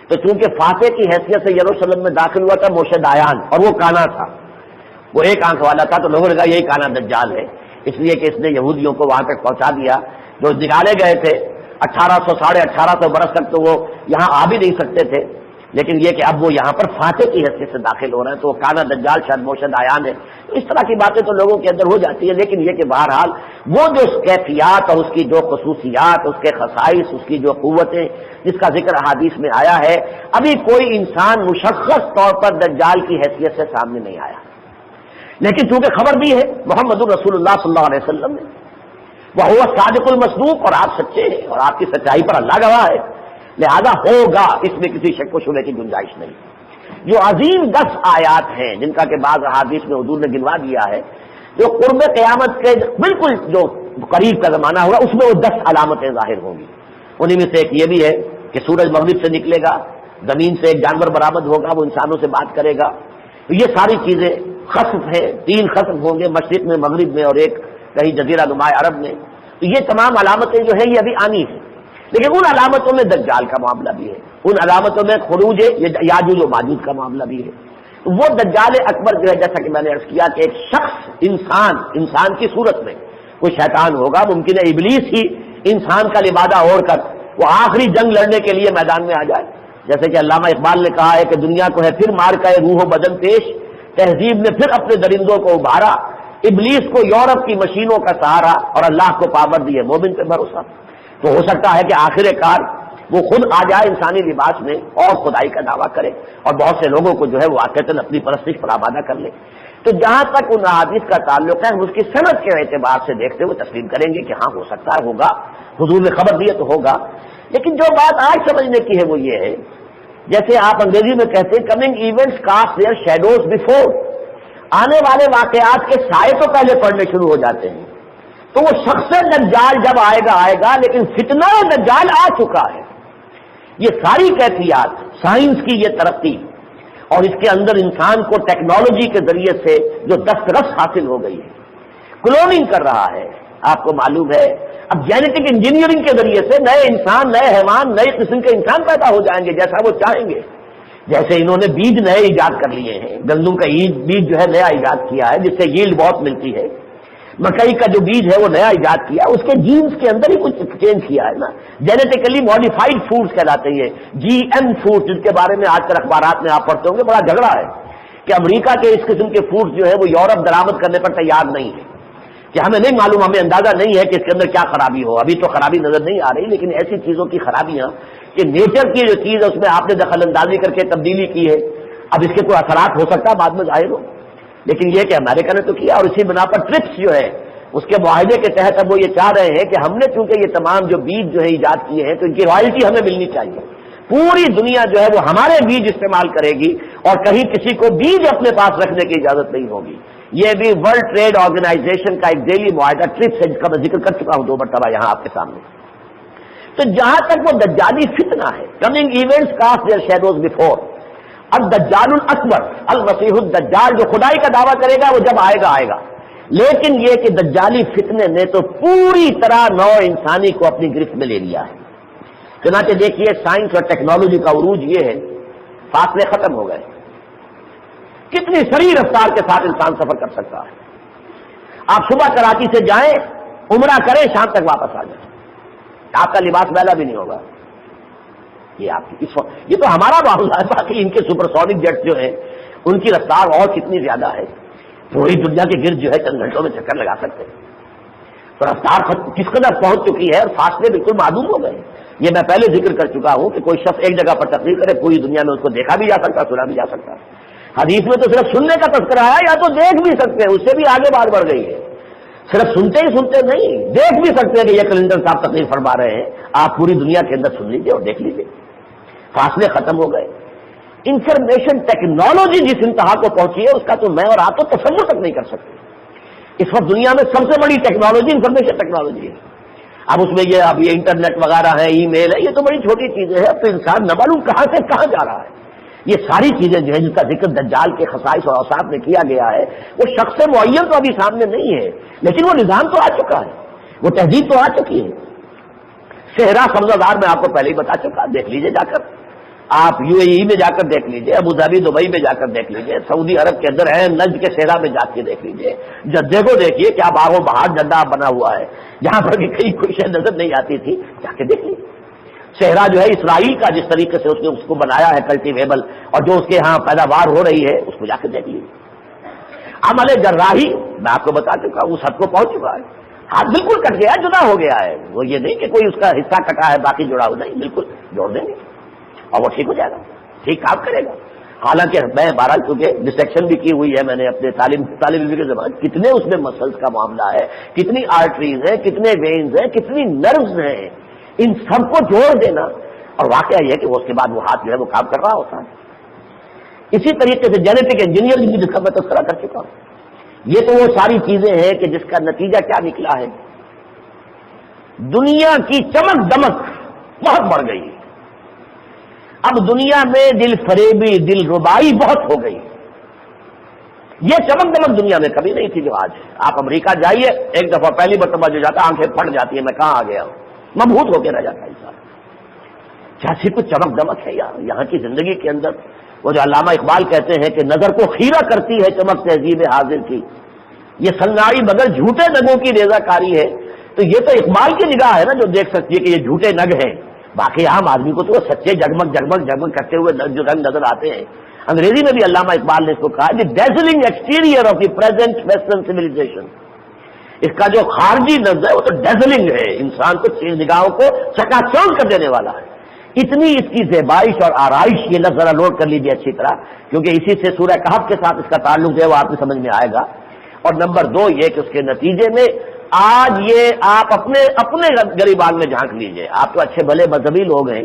تو چونکہ فاتح کی حیثیت سے یروشلم میں داخل ہوا تھا موشے دایان، اور وہ کانا تھا، وہ ایک آنکھ والا تھا، تو لوگوں نے کہا یہی کانا دجال ہے، اس لیے کہ اس نے یہودیوں کو وہاں تک پہنچا دیا. جو نکالے گئے تھے 1800 ساڑھے 1800 برس تک تو وہ یہاں آ بھی نہیں سکتے تھے، لیکن یہ کہ اب وہ یہاں پر فاتح کی حیثیت سے داخل ہو رہے ہیں تو وہ کانا دجال شاید موشد آیان ہے. تو اس طرح کی باتیں تو لوگوں کے اندر ہو جاتی ہے، لیکن یہ کہ بہرحال وہ جو کیفیات اور اس کی جو خصوصیات، اس کے خصائص، اس کی جو قوتیں جس کا ذکر احادیث میں آیا ہے، ابھی کوئی انسان مشخص طور پر دجال کی حیثیت سے سامنے نہیں آیا. لیکن چونکہ خبر دی ہے محمد رسول اللہ صلی اللہ علیہ وسلم نے، وہ صادق المصدوق، اور آپ سچے ہیں اور آپ کی سچائی پر اللہ گواہ ہے، لہذا ہوگا، اس میں کسی شک و شبے کی گنجائش نہیں. جو عظیم 10 آیات ہیں جن کا کہ بعض احادیث میں حضور نے گنوا دیا ہے، جو قرب قیامت کے بالکل جو قریب کا زمانہ ہوگا اس میں وہ 10 علامتیں ظاہر ہوں گی. انہیں میں سے ایک یہ بھی ہے کہ سورج مغرب سے نکلے گا، زمین سے ایک جانور برآمد ہوگا، وہ انسانوں سے بات کرے گا. یہ ساری چیزیں خسف ہیں، 3 خسف ہوں گے، مشرق میں، مغرب میں اور ایک کہیں جزیرہ نما عرب میں. تو یہ تمام علامتیں جو ہیں یہ ابھی آنی ہیں. لیکن ان علامتوں میں دجال کا معاملہ بھی ہے، ان علامتوں میں خروج یاجوج و ماجوج کا معاملہ بھی ہے. وہ دجال اکبر جو ہے، جیسا کہ میں نے عرض کیا کہ ایک شخص انسان کی صورت میں، کوئی شیطان ہوگا، ممکن ہے ابلیس ہی انسان کا لبادہ اوڑھ کر وہ آخری جنگ لڑنے کے لیے میدان میں آ جائے. جیسے کہ علامہ اقبال نے کہا ہے کہ دنیا کو ہے پھر مار کا روح و بدن پیش، تہذیب نے پھر اپنے درندوں کو ابھارا، ابلیس کو یورپ کی مشینوں کا سہارا اور اللہ کو پابند ہے مومن پہ بھروسہ. تو ہو سکتا ہے کہ آخر کار وہ خود آ جائے انسانی لباس میں اور خدائی کا دعویٰ کرے اور بہت سے لوگوں کو جو ہے وہ واقعتاً اپنی پرستش پر آبادہ کر لے. تو جہاں تک ان احادیث کا تعلق ہے ہم اس کی صنعت کے اعتبار سے دیکھتے ہوئے تسلیم کریں گے کہ ہاں ہو سکتا ہے، ہوگا، حضور نے خبر دی تو ہوگا. لیکن جو بات آج سمجھنے کی ہے وہ یہ ہے، جیسے آپ انگریزی میں کہتے ہیں coming events cast their shadows before, آنے والے واقعات کے سائے تو پہلے پڑنے شروع ہو جاتے ہیں. تو وہ شخص دجال جب آئے گا لیکن فتنہ دجال آ چکا ہے. یہ ساری کیفیات، سائنس کی یہ ترقی اور اس کے اندر انسان کو ٹیکنالوجی کے ذریعے سے جو دسترس حاصل ہو گئی ہے، کلوننگ کر رہا ہے. آپ کو معلوم ہے اب جینیٹک انجینئرنگ کے ذریعے سے نئے انسان، نئے حیوان، نئے قسم کے انسان پیدا ہو جائیں گے جیسا وہ چاہیں گے. جیسے انہوں نے بیج نئے ایجاد کر لیے ہیں، گندم کا بیج جو ہے نیا ایجاد کیا ہے جس سے ییلڈ بہت ملتی ہے. مکئی کا جو بیج ہے وہ نیا ایجاد کیا، اس کے جینز کے اندر ہی کچھ چینج کیا ہے نا. جینیٹیکلی ماڈیفائڈ فوڈز کہلاتے ہیں GM فوڈ، جن کے بارے میں آج کل اخبارات میں آپ پڑھتے ہوں گے بڑا جھگڑا ہے کہ امریکہ کے اس قسم کے فوڈز جو ہے وہ یورپ درآمد کرنے پر تیار نہیں ہے، کہ ہمیں نہیں معلوم، ہمیں اندازہ نہیں ہے کہ اس کے اندر کیا خرابی ہو. ابھی تو خرابی نظر نہیں آ رہی، لیکن ایسی چیزوں کی خرابیاں کہ نیچر کی جو چیز ہے اس میں آپ نے دخل اندازی کر کے تبدیلی کی ہے، اب اس کے کوئی اثرات ہو سکتا ہے بعد میں ظاہر ہو. لیکن یہ کہ امریکہ نے تو کیا، اور اسی بنا پر ٹرپس جو ہے اس کے معاہدے کے تحت اب وہ یہ چاہ رہے ہیں کہ ہم نے چونکہ یہ تمام جو بیج جو ہے ایجاد کیے ہیں تو ان کی رائلٹی ہمیں ملنی چاہیے. پوری دنیا جو ہے وہ ہمارے بیج استعمال کرے گی اور کہیں کسی کو بیج اپنے پاس رکھنے کی اجازت نہیں ہوگی. یہ بھی ورلڈ ٹریڈ آرگنائزیشن کا ایک ذیلی معاہدہ ٹرپس ہے، جس کا میں ذکر کر چکا ہوں 2 مرتبہ یہاں آپ کے سامنے. تو جہاں تک وہ دجالی فتنہ ہے، coming events cast their shadows before, الدجال الاکبر المسیح الدجال جو خدائی کا دعویٰ کرے گا وہ جب آئے گا. لیکن یہ کہ دجالی فتنے نے تو پوری طرح نو انسانی کو اپنی گرفت میں لے لیا ہے. چنانچہ دیکھیے سائنس اور ٹیکنالوجی کا عروج یہ ہے، فاصلے ختم ہو گئے. کتنی سریع رفتار کے ساتھ انسان سفر کر سکتا ہے. آپ صبح کراچی سے جائیں، عمرہ کریں، شام تک واپس آ جائیں، آپ کا لباس میلا بھی نہیں ہوگا. یہ تو ہمارا معاملہ ہے، باقی ان کے سپر سونک جیٹ جو ہیں ان کی رفتار اور کتنی زیادہ ہے، پوری دنیا کے گرد جو ہے چند گھنٹوں میں چکر لگا سکتے ہیں. تو رفتار کس قدر پہنچ چکی ہے اور فاصلے بالکل معدوم ہو گئے. یہ میں پہلے ذکر کر چکا ہوں کہ کوئی شخص ایک جگہ پر تقریر کرے، پوری دنیا میں اس کو دیکھا بھی جا سکتا، سنا بھی جا سکتا. حدیث میں تو صرف سننے کا تذکرہ ہے، یا تو دیکھ بھی سکتے ہیں، اس سے بھی آگے بات بڑھ گئی ہے. صرف سنتے ہی سنتے نہیں، دیکھ بھی سکتے ہیں کہ یہ کلندر صاحب تقریر فرما رہے ہیں، آپ پوری دنیا کے اندر سن لیجیے اور دیکھ لیجیے. فاصلے ختم ہو گئے. انفارمیشن ٹیکنالوجی جس انتہا کو پہنچی ہے اس کا تو میں اور آپ تو تصور تک نہیں کر سکتے. اس وقت دنیا میں سب سے بڑی ٹیکنالوجی انفارمیشن ٹیکنالوجی ہے. اب اس میں اب یہ انٹرنیٹ وغیرہ ہے، ای میل ہے، یہ تو بڑی چھوٹی چیزیں ہیں. اب تو انسان نہ معلوم کہاں سے کہاں جا رہا ہے. یہ ساری چیزیں جو ہے جن کا ذکر دجال کے خصائص اور اوصاف میں کیا گیا ہے، وہ شخص معین تو ابھی سامنے نہیں ہے، لیکن وہ نظام تو آ چکا ہے، وہ تہذیب تو آ چکی ہے. صحرا سبزہ میں آپ کو پہلے ہی بتا چکا، دیکھ لیجیے جا کر. آپ UAE میں جا کر دیکھ لیجیے، ابوظہبی دبئی میں جا کر دیکھ لیجیے، سعودی عرب کے اندر ہے نجد کے صحرا میں جا کے دیکھ لیجیے. جدے کو دیکھیے کیا باغ و بہار جدہ بنا ہوا ہے، جہاں پر بھی کئی کوئی شے نظر نہیں آتی تھی، جا کے دیکھ لیجیے. صحرا جو ہے اسرائیل کا جس طریقے سے اس نے اس کو بنایا ہے کلٹیویبل، اور جو اس کے ہاں پیداوار ہو رہی ہے اس کو جا کے دیکھ لیجیے. عمل جراحی میں آپ کو بتا چکا ہوں، اس حد کو پہنچ چکا ہے. ہاتھ بالکل کٹ گیا، جدا ہو گیا ہے. وہ یہ نہیں کہ کوئی اس کا حصہ کٹا ہے باقی جڑا ہو، نہیں، بالکل جوڑ دیں گے اور وہ ٹھیک ہو جائے گا، ٹھیک کام کرے گا. حالانکہ میں 12 چونکہ ڈسیکشن بھی کی ہوئی ہے میں نے اپنے طالب علم کے زمانے، کتنے اس میں مسلس کا معاملہ ہے، کتنی آرٹریز ہیں، کتنے وینز ہیں، کتنی نروز ہیں، ان سب کو جوڑ دینا. اور واقعہ یہ ہے کہ اس کے بعد وہ ہاتھ جو ہے وہ کام کر رہا ہوتا ہے. اسی طریقے سے جینیٹک انجینئرنگ جس کا میں تذکرہ کر چکا ہوں، یہ تو وہ ساری چیزیں ہیں کہ جس کا نتیجہ کیا نکلا ہے، دنیا کی چمک دمک بہت بڑھ گئی. اب دنیا میں دل فریبی، دل ربائی بہت ہو گئی. یہ چمک دمک دنیا میں کبھی نہیں تھی جو آج ہے. آپ امریکہ جائیے، ایک دفعہ پہلی مرتبہ جو جاتا آنکھیں پھٹ جاتی ہیں، میں کہاں آ گیا ہوں، مبہوت ہو کے رہ جاتا انسان. جیسی کچھ چمک دمک ہے یہاں کی زندگی کے اندر. وہ جو علامہ اقبال کہتے ہیں کہ نظر کو خیرہ کرتی ہے چمک تہذیب حاضر کی، یہ سنائی مگر جھوٹے نگوں کی ریزہ کاری ہے. تو یہ تو اقبال کی نگاہ ہے نا جو دیکھ سکتی ہے کہ یہ جھوٹے نگ ہیں. باقی عام آدمی کو تو سچے جگمگ جگمگ جگمگ کرتے ہوئے جو رنگ نظر آتے ہیں. انگریزی میں بھی علامہ اقبال نے اس کو کہا the dazzling exterior of the present western civilisation. اس کا جو خارجی نظر ہے وہ تو ڈیزلنگ ہے، انسان کو نگاہوں کو چکا چوند کر دینے والا ہے. اتنی اس کی زیبائش اور آرائش، یہ لفظ ذرا نوٹ کر لیجیے اچھی طرح، کیونکہ اسی سے سورہ کہف کے ساتھ اس کا تعلق جو ہے وہ آپ کو سمجھ میں آئے گا. اور نمبر 2 یہ کہ اس کے نتیجے میں آج یہ آپ اپنے گریبان میں جھانک لیجئے. آپ تو اچھے بھلے مذہبی لوگ ہیں،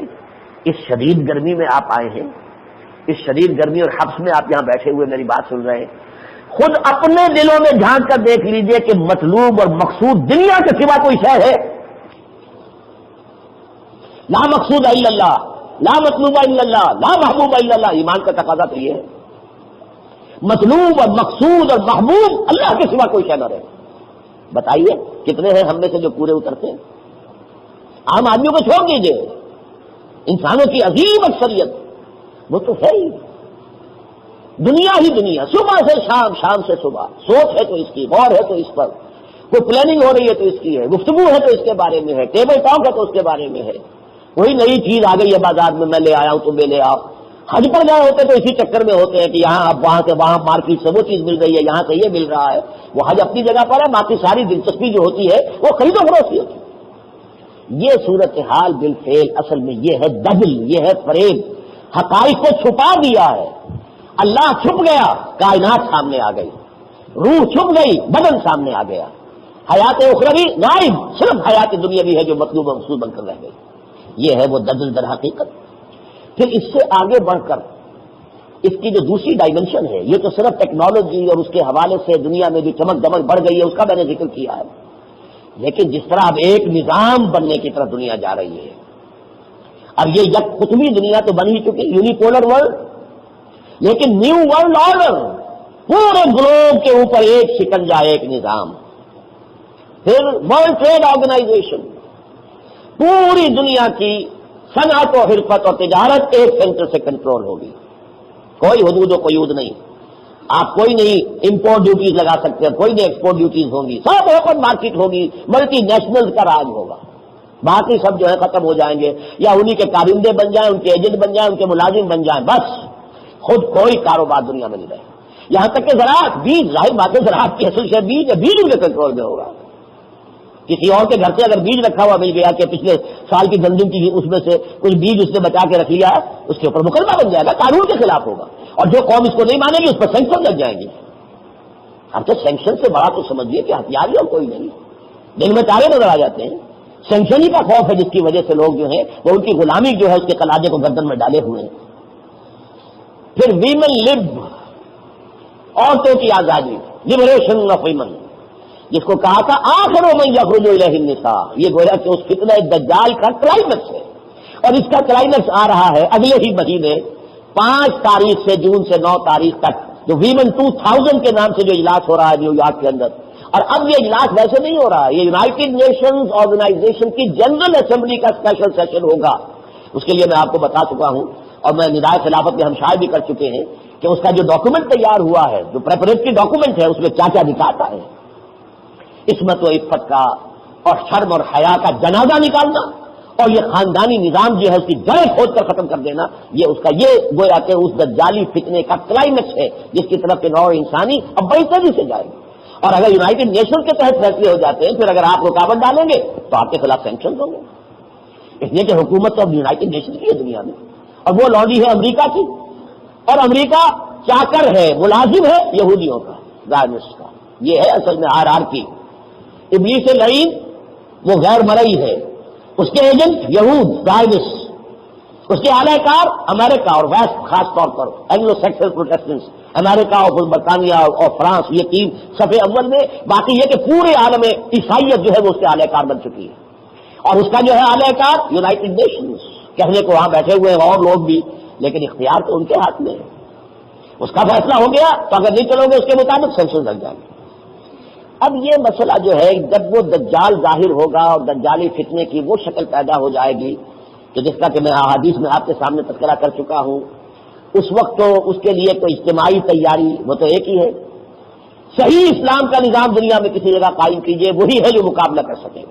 اس شدید گرمی میں آپ آئے ہیں، اس شدید گرمی اور حبس میں آپ یہاں بیٹھے ہوئے میری بات سن رہے ہیں. خود اپنے دلوں میں جھانک کر دیکھ لیجئے کہ مطلوب اور مقصود دنیا کے سوا کوئی شے ہے؟ لا مقصود الا اللہ، لا مطلوب الا اللہ، لا محبوب الا اللہ. ایمان کا تقاضا تو یہ ہے، مطلوب اور مقصود اور محبوب اللہ کے سوا کوئی شے نہ رہے. بتائیے کتنے ہیں ہم میں سے جو پورے اترتے ہیں؟ عام آدمیوں کو چھوڑ دیجئے، انسانوں کی عظیم اکثریت وہ تو ہے ہی دنیا ہی دنیا، صبح سے شام، شام سے صبح. سوچ ہے تو اس کی، غور ہے تو اس پر، کوئی پلاننگ ہو رہی ہے تو اس کی ہے، گفتگو ہے تو اس کے بارے میں ہے، ٹیبل ٹاک ہے تو اس کے بارے میں ہے. کوئی نئی چیز آ گئی ہے بازار میں، میں لے آیا ہوں، تم بھی لے آؤ. حج پر گئے ہوتے تو اسی چکر میں ہوتے ہیں کہ یہاں اب وہاں سے وہاں مارکیٹ سے وہ چیز مل رہی ہے، یہاں سے یہ مل رہا ہے. وہ حج اپنی جگہ پر ہے، باقی ساری دلچسپی جو ہوتی ہے وہ خرید و فروخت کی ہوتی ہے. یہ صورتحال بالفعل اصل میں یہ ہے دجل، یہ ہے فریب. حقائق کو چھپا دیا ہے. اللہ چھپ گیا، کائنات سامنے آ گئی. روح چھپ گئی، بدن سامنے آ گیا. حیات اخروی غائب، صرف حیات دنیاوی ہے جو مطلوب و مقصود بن کر رہ گئی. یہ ہے وہ دجل در حقیقت. پھر اس سے آگے بڑھ کر اس کی جو دوسری ڈائمنشن ہے، یہ تو صرف ٹیکنالوجی اور اس کے حوالے سے دنیا میں جو چمک دمک بڑھ گئی ہے اس کا میں نے ذکر کیا ہے. لیکن جس طرح اب ایک نظام بننے کی طرف دنیا جا رہی ہے، اب یہ یک قطبی دنیا تو بن ہی چکی، یونیپولر ورلڈ، لیکن نیو ورلڈ آرڈر، پورے گلوب کے اوپر ایک شکنجا، ایک نظام. پھر ورلڈ ٹریڈ آرگنائزیشن، پوری دنیا کی صنعت و حرفت اور تجارت ایک سینٹر سے کنٹرول ہوگی. کوئی حدود و قیود نہیں، آپ کوئی نہیں امپورٹ ڈیوٹیز لگا سکتے ہیں، کوئی نہیں ایکسپورٹ ڈیوٹیز ہوں گی، سب اوپن مارکیٹ ہوگی، ملٹی نیشنل کا راج ہوگا. باقی سب جو ہے ختم ہو جائیں گے، یا انہی کے کارندے بن جائیں، ان کے ایجنٹ بن جائیں، ان کے ملازم بن جائیں، بس خود کوئی کاروبار دنیا میں نہیں رہے. یہاں تک کہ زراعت، بیج، ظاہر بات ہے زراعت کی اصل شے بیج ہے، بیج ان کے کنٹرول میں ہوگا. کسی اور کے گھر سے اگر بیج رکھا ہوا مل گیا کہ پچھلے سال کی گندم کی اس میں سے کچھ بیج اس نے بچا کے رکھ لیا، اس کے اوپر مقدمہ بن جائے گا، قانون کے خلاف ہوگا. اور جو قوم اس کو نہیں مانے گی اس پر سینکشن لگ جائیں گے. اب تو سینکشن سے بڑا تو سمجھیے کہ ہتھیار ہی اور کوئی نہیں، دل میں تارے نظر آ جاتے ہیں. سینکشن ہی کا خوف ہے جس کی وجہ سے لوگ جو ہیں وہ ان کی غلامی جو ہے اس کے قلاجے کو گردن میں ڈالے ہوئے ہیں. پھر ویمن لب، عورتوں کی آزادی، لبریشن آف ویمن، جس کو کہا تھا آخر من یخرج الیہ النساء، یہ گویا کہ اس فتنہ دجال کا کلائمیکس ہے. اور اس کا کلائمیکس آ رہا ہے اگلے ہی مہینے 5 تاریخ سے، جون سے 9 تاریخ تک، جو ویمن 2000 کے نام سے جو اجلاس ہو رہا ہے نیو یارک کے اندر. اور اب یہ اجلاس ویسے نہیں ہو رہا ہے، یہ یونائٹڈ نیشنز آرگنائزیشن کی جنرل اسمبلی کا اسپیشل سیشن ہوگا. اس کے لیے میں آپ کو بتا چکا ہوں، اور میں ندائے خلافت میں ہم شائع بھی کر چکے ہیں کہ اس کا جو ڈاکومنٹ تیار ہوا ہے، جو پریپریٹری ڈاکومنٹ ہے، اس میں کیا کیا دکھاتا ہے. عصمت و عفت کا اور شرم اور حیا کا جنازہ نکالنا، اور یہ خاندانی نظام جو ہے اس کی جڑیں کھود کر ختم کر دینا، یہ اس کا یہ گویا کہ اس دجالی فتنے کا کلائمیکس ہے جس کی طرف نوع انسانی اب بڑی تیزی سے جائے گی. اور اگر یونائٹڈ نیشن کے تحت فیصلے ہو جاتے ہیں، پھر اگر آپ رکاوٹ ڈالیں گے تو آپ کے خلاف سینکشن ہوں گے. اس لیے کہ حکومت تو اب یونائٹڈ نیشن کی ہے دنیا میں، اور وہ لانڈی ہے امریکہ کی، اور امریکہ چاکر ہے، ملازم ہے یہودیوں کا، زائونسٹ کا. یہ ہے اصل میں ہائرارکی. ابلیس لعین وہ غیر مرئی ہے، اس کے ایجنٹ یہود زائونسٹ، اس کے اعلی کار امریکہ اور ویسٹ، خاص طور پر اینگلو سیکسن پروٹیسٹنٹس، امریکہ اور برطانیہ اور فرانس، یہ 3 صفحے اول میں. باقی یہ کہ پورے عالم عیسائیت جو ہے وہ اس کے اعلی کار بن چکی ہے. اور اس کا جو ہے اعلی کار یونائٹڈ نیشنز، کہنے کو وہاں بیٹھے ہوئے ہیں اور لوگ بھی، لیکن اختیار تو ان کے ہاتھ میں ہے. اس کا فیصلہ ہو گیا تو اگر نہیں چلو گے اس کے مطابق سینکشن لگ جائیں گے۔ اب یہ مسئلہ جو ہے جب وہ دجال ظاہر ہوگا اور دجالی فتنے کی وہ شکل پیدا ہو جائے گی کہ جس کا کہ میں احادیث میں آپ کے سامنے تذکرہ کر چکا ہوں، اس وقت تو اس کے لیے کوئی اجتماعی تیاری وہ تو ایک ہی ہے، صحیح اسلام کا نظام دنیا میں کسی جگہ قائم کیجیے، وہی ہے جو مقابلہ کر سکے۔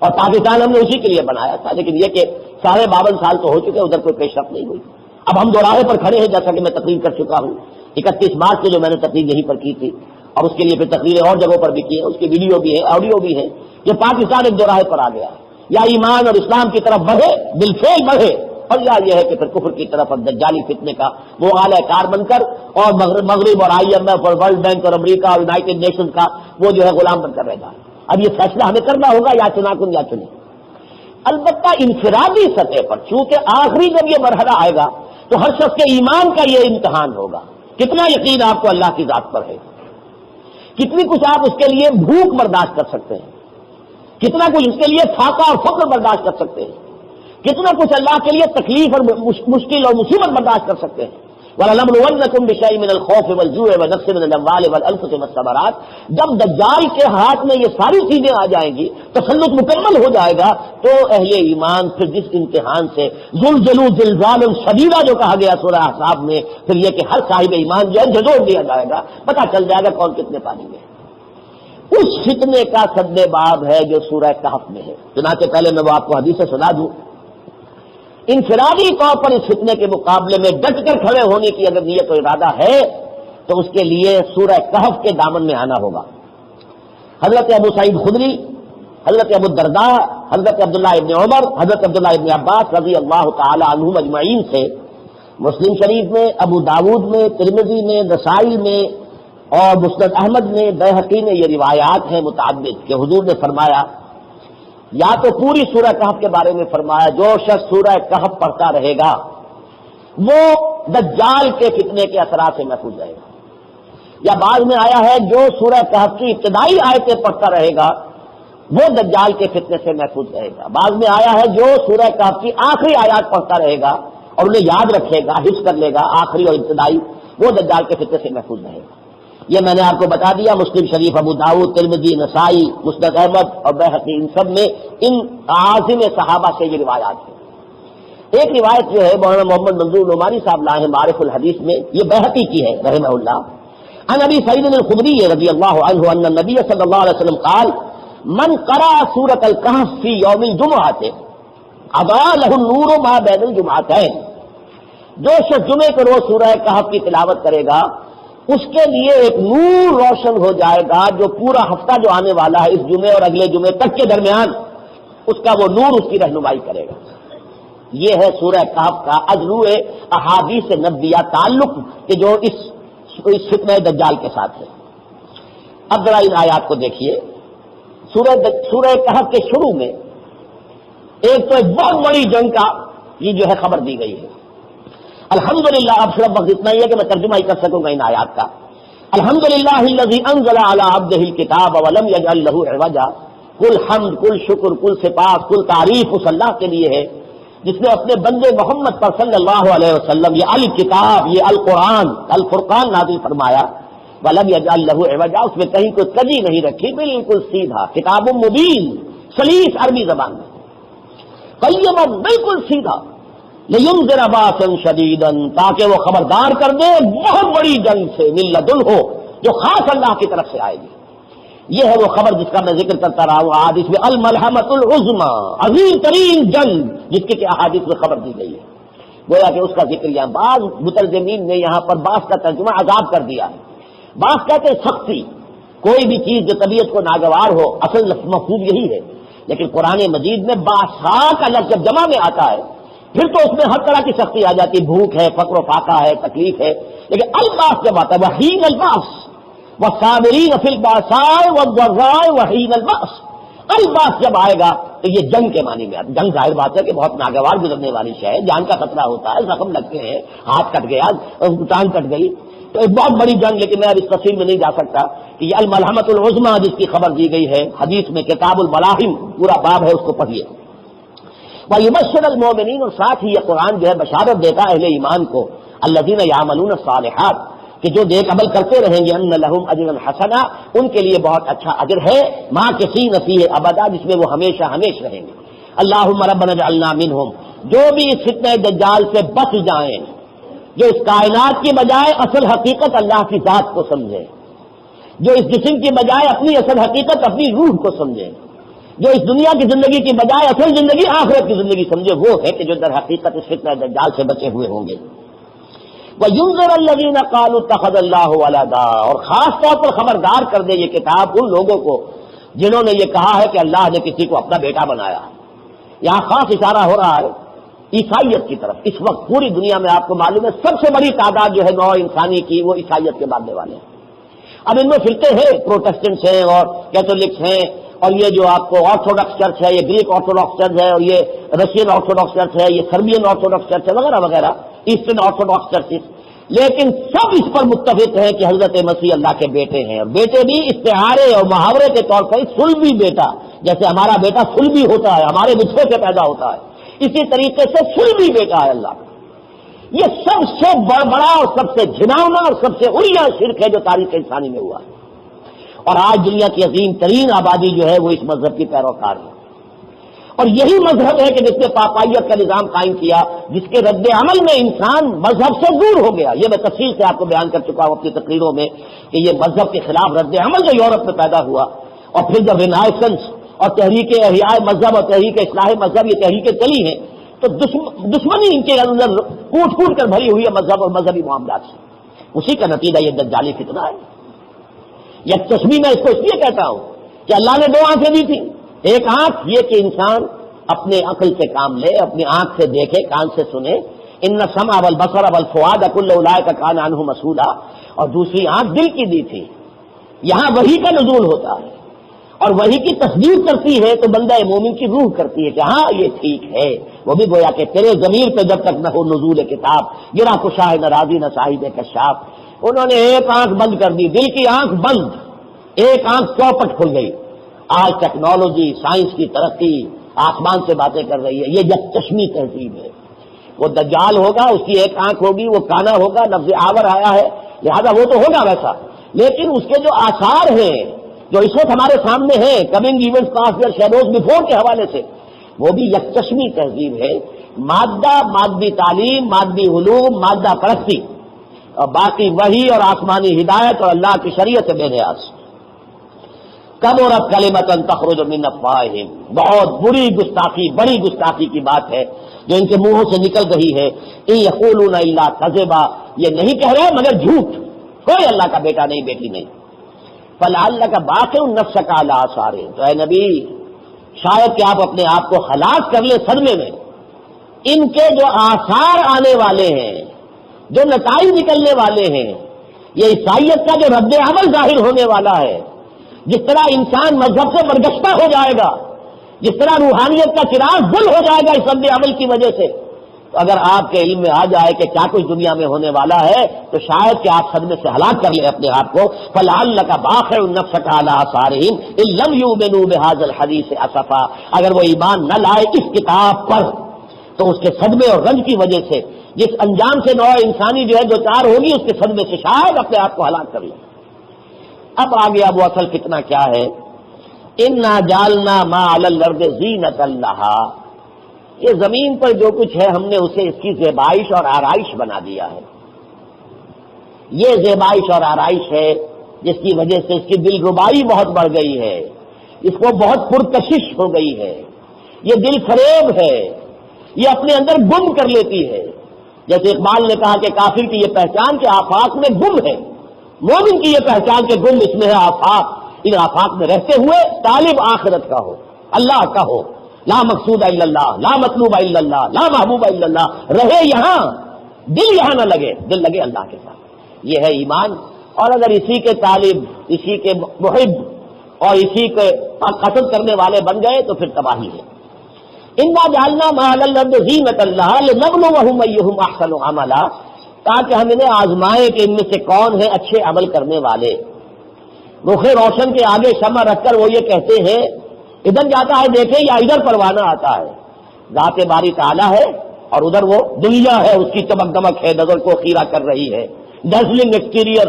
اور پاکستان ہم نے اسی کے لیے بنایا تھا، لیکن یہ کہ 52.5 سال تو ہو چکے، ادھر کوئی پیش رفت نہیں ہوئی۔ اب ہم دوراہے پر کھڑے ہیں، جیسا کہ میں تقریر کر چکا ہوں 31 مارچ سے جو میں نے تقریر یہیں پر کی تھی، اور اس کے لیے پھر تقریریں اور جگہوں پر بھی کی ہیں، اس کی ویڈیو بھی ہے، آڈیو بھی ہے، کہ پاکستان ایک دوراہے پر آ گیا ہے، یا ایمان اور اسلام کی طرف بڑھے، بالفعل بڑھے، اور یا یہ ہے کہ پھر کفر کی طرف دجالی فتنے کا وہ اعلی کار بن کر اور مغرب اور IMF اور ورلڈ بینک اور امریکہ اور یونائٹڈ نیشنز کا وہ جو ہے غلام بن کر رہ گا۔ اب یہ فیصلہ ہمیں کرنا ہوگا، یا چنا کن یا چنے۔ البتہ انفرادی سطح پر چونکہ آخری جب یہ مرحلہ آئے گا تو ہر شخص کے ایمان کا یہ امتحان ہوگا، کتنا یقین آپ کو اللہ کی ذات پر ہے، کتنی کچھ آپ اس کے لیے بھوک برداشت کر سکتے ہیں، کتنا کچھ اس کے لیے فاقہ اور فقر برداشت کر سکتے ہیں، کتنا کچھ اللہ کے لیے تکلیف اور مشکل اور مصیبت برداشت کر سکتے ہیں۔ وَلَنَبْلُوَنَّكُمْ بِشَيْءٍ مِّنَ الْخَوْفِ وَالْجُوعِ وَنَقْصٍ مِّنَ الْأَمْوَالِ وَالْأَنفُسِ وَالثَّمَرَاتِ، جب دجال کے ہاتھ میں یہ ساری چیزیں آ جائیں گی، تسلط مکمل ہو جائے گا، تو اہل ایمان پھر جس امتحان سے زلزلوا زلزالا شدیدا جو کہا گیا سورہ احزاب میں، پھر یہ کہ ہر صاحب ایمان جو ہے جھنجھوڑ دیا جائے گا، پتہ چل جائے گا کون کتنے پانی میں۔ اس فتنے کا سد باب ہے جو سورہ کہف میں ہے، چنانچہ پہلے میں وہ آپ کو حدیث سنا دوں۔ انفرادی طور پر اس فتنے کے مقابلے میں ڈٹ کر کھڑے ہونے کی اگر نیت و ارادہ ہے تو اس کے لیے سورہ کہف کے دامن میں آنا ہوگا۔ حضرت ابو سعید خدری، حضرت ابو الدرداء، حضرت عبداللہ ابن عمر، حضرت عبداللہ ابن عباس رضی اللہ تعالی عنہم اجمعین سے مسلم شریف میں، ابو داود میں، ترمذی میں، نسائی میں اور مسند احمد میں، بیہقی میں یہ روایات ہیں متعدد کہ حضور نے فرمایا، یا تو پوری سورہ کہف کے بارے میں فرمایا جو شخص سورہ کہف پڑھتا رہے گا وہ دجال کے فتنے کے اثرات سے محفوظ رہے گا، یا بعض میں آیا ہے جو سورہ کہف کی ابتدائی آیتیں پڑھتا رہے گا وہ دجال کے فتنے سے محفوظ رہے گا، بعض میں آیا ہے جو سورہ کہف کی آخری آیات پڑھتا رہے گا اور انہیں یاد رکھے گا، حفظ کر لے گا آخری اور ابتدائی، وہ دجال کے فتنے سے محفوظ رہے گا۔ یہ میں نے آپ کو بتا دیا، مسلم شریف، ابو داؤد، ترمذی، نسائی، مسند احمد اور بیہقی، ان سب میں ان عاظم صحابہ سے یہ روایات ہیں۔ ایک روایت جو ہے مولانا محمد منظور نعمانی صاحب لائے ہیں معارف الحدیث میں، یہ بیہقی کی ہے رحمہ اللہ، عن ابی سعید الخدری رضی اللہ عنہ ان النبی صلی اللہ علیہ وسلم قال من قرأ سورۃ الکہف فی یوم الجمعۃ اضاء له النور ما بین الجمعتین، جو شخص جمعے کو روز سورہ کہف کی تلاوت کرے گا اس کے لیے ایک نور روشن ہو جائے گا جو پورا ہفتہ جو آنے والا ہے اس جمعے اور اگلے جمعے تک کے درمیان اس کا وہ نور اس کی رہنمائی کرے گا۔ یہ ہے سورہ کہف کا اجرو احادیث نبویہ تعلق کہ جو اس فتنہ دجال کے ساتھ ہے۔ اب ذرا ان آیات کو دیکھیے، سورہ کہف کے شروع میں ایک تو ایک بہت بڑی جنگ کا یہ جو ہے خبر دی گئی ہے۔ الحمدللہ، اب صرف وقت اتنا ہی ہے کہ میں ترجمہ ہی کر سکوں گا ان آیات کا۔ الحمدللہ الذی انزل علی عبدہ الکتاب ولم یجعل لہ عوجا، کل حمد، کل شکر، کل سپاس، کل تعریف اس اللہ کے لیے ہے جس نے اپنے بندے محمد پر صلی اللہ علیہ وسلم یہ الکتاب، یہ القرآن، الفرقان نازل فرمایا، ولم یجعل لہ عوجا، اس میں کہیں کوئی کجی نہیں رکھی، بالکل سیدھا، کتاب مبین، سلیس عربی زبان میں، قیما، بالکل سیدھا، لینذر باسا شدیدا، تاکہ وہ خبردار کر دے بہت بڑی جنگ سے، من لدنہ، جو خاص اللہ کی طرف سے آئے گی۔ یہ ہے وہ خبر جس کا میں ذکر کرتا رہا ہوں احادیث میں، الملحمۃ العظمی، عظیم ترین جنگ جس کی کہ احادیث میں خبر دی گئی ہے، گویا کہ اس کا ذکر یہاں بعض مترجمین نے یہاں پر بعض کا ترجمہ عذاب کر دیا ہے، بعض کہتے ہیں سختی، کوئی بھی چیز جو طبیعت کو ناگوار ہو، اصل مفہوم یہی ہے، لیکن قرآن مجید میں باسا کا لفظ جب جمع میں آتا ہے پھر تو اس میں ہر طرح کی سختی آ جاتی، بھوک ہے، فقر و فاقہ ہے، تکلیف ہے، لیکن الباس جب آتا ہے وحین الباس والصابرین فی الباساء والضراء وحین الباس، الباس جب آئے گا تو یہ جنگ کے معنی میں آتا ہے۔ جنگ ظاہر بات ہے کہ بہت ناگوار گزرنے والی شے ہے، جان کا خطرہ ہوتا ہے، زخم لگتے ہیں، ہاتھ کٹ گیا، ٹانگ کٹ گئی، تو ایک بہت بڑی جنگ، لیکن میں اب اس تفصیل میں نہیں جا سکتا کہ یہ الملحمۃ العظمی جس کی خبر دی گئی ہے حدیث میں، کتاب الملاحم پورا باب ہے، اس کو پڑھیے۔ وَيُبَشِّرُ الْمُؤْمِنِينَ، اور ساتھ ہی یہ قرآن جو ہے بشارت دیتا ہے اہل ایمان کو، الذین یعملون الصالحات، کہ جو نیک عمل کرتے رہیں گے، ان لہم اجرا حسنا، ان کے لیے بہت اچھا اجر ہے، ماکثین فیہ ابدا، جس میں وہ ہمیشہ ہمیشہ رہیں گے۔ اللہم ربنا اجعلنا منہم، جو بھی اس فتنہ دجال سے بچ جائیں، جو اس کائنات کی بجائے اصل حقیقت اللہ کی ذات کو سمجھیں، جو اس جسم کی بجائے اپنی اصل حقیقت اپنی روح کو سمجھیں، جو اس دنیا کی زندگی کی بجائے اصل زندگی آخرت کی زندگی سمجھے، وہ ہے کہ جو در حقیقت اس فتنہ دجال سے بچے ہوئے ہوں گے۔ وَيُنذِرَ الَّذِينَ قَالُوا اتَّخَذَ اللَّهُ وَلَدًا، اور خاص طور پر خبردار کر دے یہ کتاب ان لوگوں کو جنہوں نے یہ کہا ہے کہ اللہ نے کسی کو اپنا بیٹا بنایا۔ یہاں خاص اشارہ ہو رہا ہے عیسائیت کی طرف۔ اس وقت پوری دنیا میں آپ کو معلوم ہے سب سے بڑی تعداد جو ہے نوع انسانی کی وہ عیسائیت کے ماننے والے ہیں۔ اب ان میں فرقے ہیں، پروٹسٹنٹس ہیں اور کیتھولکس ہیں، اور یہ جو آپ کو آرتھوڈاکس چرچ ہے، یہ گریک آرتھوڈاکس چرچ ہے، اور یہ رشین آرتھوڈاکس چرچ ہے، یہ سربین آرتھوڈاکس چرچ ہے، وغیرہ وغیرہ، ایسٹرن آرتھوڈاکس چرچز، لیکن سب اس پر متفق ہیں کہ حضرت مسیح اللہ کے بیٹے ہیں، اور بیٹے بھی استعارے اور محاورے کے طور پر سلبی بیٹا، جیسے ہمارا بیٹا سلبی ہوتا ہے، ہمارے نطفے سے پیدا ہوتا ہے، اسی طریقے سے سلبی بیٹا ہے اللہ کا۔ یہ سب سے بڑا اور سب سے گھناؤنا اور سب سے عریاں شرک ہے جو تاریخ انسانی میں ہوا ہے، اور آج دنیا کی عظیم ترین آبادی جو ہے وہ اس مذہب کی پیروکار ہے، اور یہی مذہب ہے کہ جس نے پاپائیت کا نظام قائم کیا، جس کے رد عمل میں انسان مذہب سے دور ہو گیا۔ یہ میں تفصیل سے آپ کو بیان کر چکا ہوں اپنی تقریروں میں کہ یہ مذہب کے خلاف رد عمل جو یورپ میں پیدا ہوا، اور پھر جب رینائسنس اور تحریک احیاء مذہب اور تحریک اصلاح مذہب یہ تحریکیں چلی ہیں، تو دشمنی ان کے اندر کوٹ کوٹ کر بھری ہوئی ہے مذہب اور مذہبی معاملات سے۔ اسی کا نتیجہ یہ دجالی فتنہ ہے۔ یک چشمی میں اس کو اس لیے کہتا ہوں کہ اللہ نے دو آنکھیں دی تھی، ایک آنکھ یہ کہ انسان اپنے عقل سے کام لے، اپنی آنکھ سے دیکھے، کان سے سنے، ان السمع والبصر والفؤاد کل اولئک کان عنہ مسئولا، اور دوسری آنکھ دل کی دی تھی۔ یہاں وحی کا نزول ہوتا ہے اور وحی کی تصدیق کرتی ہے تو بندہ مومن کی روح کرتی ہے کہ ہاں یہ ٹھیک ہے، وہ بھی گویا کہ تیرے ضمیر پہ جب تک نہ ہو نزول کتاب، گرا کشا ہے نہ راضی نہ صاحب کشاف۔ انہوں نے ایک آنکھ بند کر دی، دل کی آنکھ بند، ایک آنکھ چوپٹ کھل گئی۔ آج ٹیکنالوجی، سائنس کی ترقی آسمان سے باتیں کر رہی ہے، یہ یک چشمی تہذیب ہے۔ وہ دجال ہوگا، اس کی ایک آنکھ ہوگی، وہ کانا ہوگا، لفظ آور آیا ہے لہذا وہ تو ہوگا ویسا، لیکن اس کے جو آثار ہیں جو اس وقت ہمارے سامنے ہیں، coming events past air shadows before کے حوالے سے، وہ بھی یک چشمی تہذیب ہے۔ مادہ، مادی تعلیم، مادی علوم، مادہ پرستی، اور باقی وحی اور آسمانی ہدایت اور اللہ کی شریعت سے بے نیاز۔ کبرت کلمۃ تخرج من افواہہم، بہت بری گستاخی، بڑی گستاخی کی بات ہے جو ان کے منہوں سے نکل رہی ہے۔ ان یقولون الا کذبا، یہ نہیں کہہ رہے مگر جھوٹ، کوئی اللہ کا بیٹا نہیں، بیٹی نہیں۔ فلعلک باخع نفسک علی آثارہم، تو اے نبی شاید کہ آپ اپنے آپ کو ہلاک کر لیں صدمے میں، ان کے جو آثار آنے والے ہیں، جو نتائج نکلنے والے ہیں، یہ عیسائیت کا جو رد عمل ظاہر ہونے والا ہے، جس طرح انسان مذہب سے برگشتہ ہو جائے گا، جس طرح روحانیت کا چراغ گل ہو جائے گا اس رد عمل کی وجہ سے، تو اگر آپ کے علم میں آ جائے کہ کیا کچھ دنیا میں ہونے والا ہے تو شاید کہ آپ صدمے سے ہلاک کر لیں اپنے آپ کو۔ فلعلک باخع نفسک علی آثارہم ان لم یؤمنوا بہذا الحدیث اسفا، اگر وہ ایمان نہ لائے اس کتاب پر تو اس کے صدمے اور رنج کی وجہ سے، جس انجام سے نوع انسانی جو ہے دو چار ہوگی، اس کے صدمے سے شاید اپنے آپ کو ہلاک کر لیں۔ اب آ گیا وہ اصل فتنہ کیا ہے، انا جعلنا ما علی الارض زینۃ لہا، یہ زمین پر جو کچھ ہے ہم نے اسے اس کی زیبائش اور آرائش بنا دیا ہے۔ یہ زیبائش اور آرائش ہے جس کی وجہ سے اس کی دل ربائی بہت بڑھ گئی ہے، اس کو بہت پرکشش ہو گئی ہے، یہ دل فریب ہے، یہ اپنے اندر گم کر لیتی ہے۔ جیسے اقبال نے کہا کہ کافر کی یہ پہچان کہ آفاق میں گم ہے، مومن کی یہ پہچان کہ گم اس میں ہے آفاق، ان آفاق میں رہتے ہوئے طالب آخرت کا ہو، اللہ کا ہو، لا مقصود الا اللہ، لا مطلوب الا اللہ، لا محبوب الا اللہ، رہے یہاں، دل یہاں نہ لگے، دل لگے اللہ کے ساتھ، یہ ہے ایمان۔ اور اگر اسی کے طالب، اسی کے محب اور اسی کے قصد کرنے والے بن گئے تو پھر تباہی ہے۔ انا جعلنا ما علی الارض زینۃ لہا لنبلوہم ایہم احسن عملا، تاکہ ہم انہیں آزمائیں کہ ان میں سے کون ہیں اچھے عمل کرنے والے۔ رخ روشن کے آگے شمع رکھ کر وہ یہ کہتے ہیں ادھر جاتا ہے دیکھیں یا ادھر پروانہ آتا ہے، ذات باری تعالیٰ ہے اور ادھر وہ دنیا ہے، اس کی چمک دمک ہے، نظر کو خیرہ کر رہی ہے، ڈیزلنگ ایکسٹیریئر.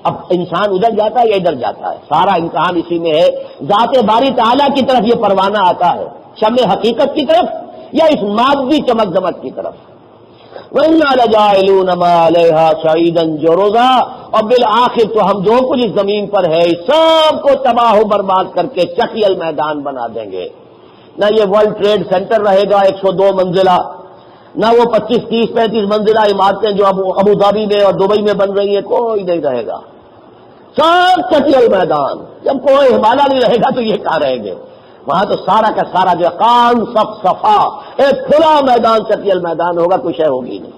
اب انسان ادھر جاتا ہے یا ادھر جاتا ہے، سارا امتحان اسی میں ہے. ذات باری تعالیٰ کی طرف یہ پروانہ آتا ہے، شمع حقیقت کی طرف یا اس مادی چمک دمک کی طرف. وَإِنَّا لَجَاعِلُونَ مَا عَلَيْهَا صَعِيدًا جُرُزًا، اور بالآخر تو ہم جو کچھ اس زمین پر ہے اس سب کو تباہ و برباد کر کے چٹیل میدان بنا دیں گے. نہ یہ ورلڈ ٹریڈ سینٹر رہے گا 102 منزلہ، نہ وہ 25, 30, 35 منزلہ عمارتیں جو ابو ظبی میں اور دبئی میں بن رہی ہیں، کوئی نہیں رہے گا. سب چٹیل میدان. جب کوئی ہمالا نہیں رہے گا تو یہ کہاں رہیں گے؟ وہاں تو سارا کا سارا جو کان سب صفا ایک کھلا میدان، چٹیل میدان ہوگا، کوئی شے ہوگی نہیں.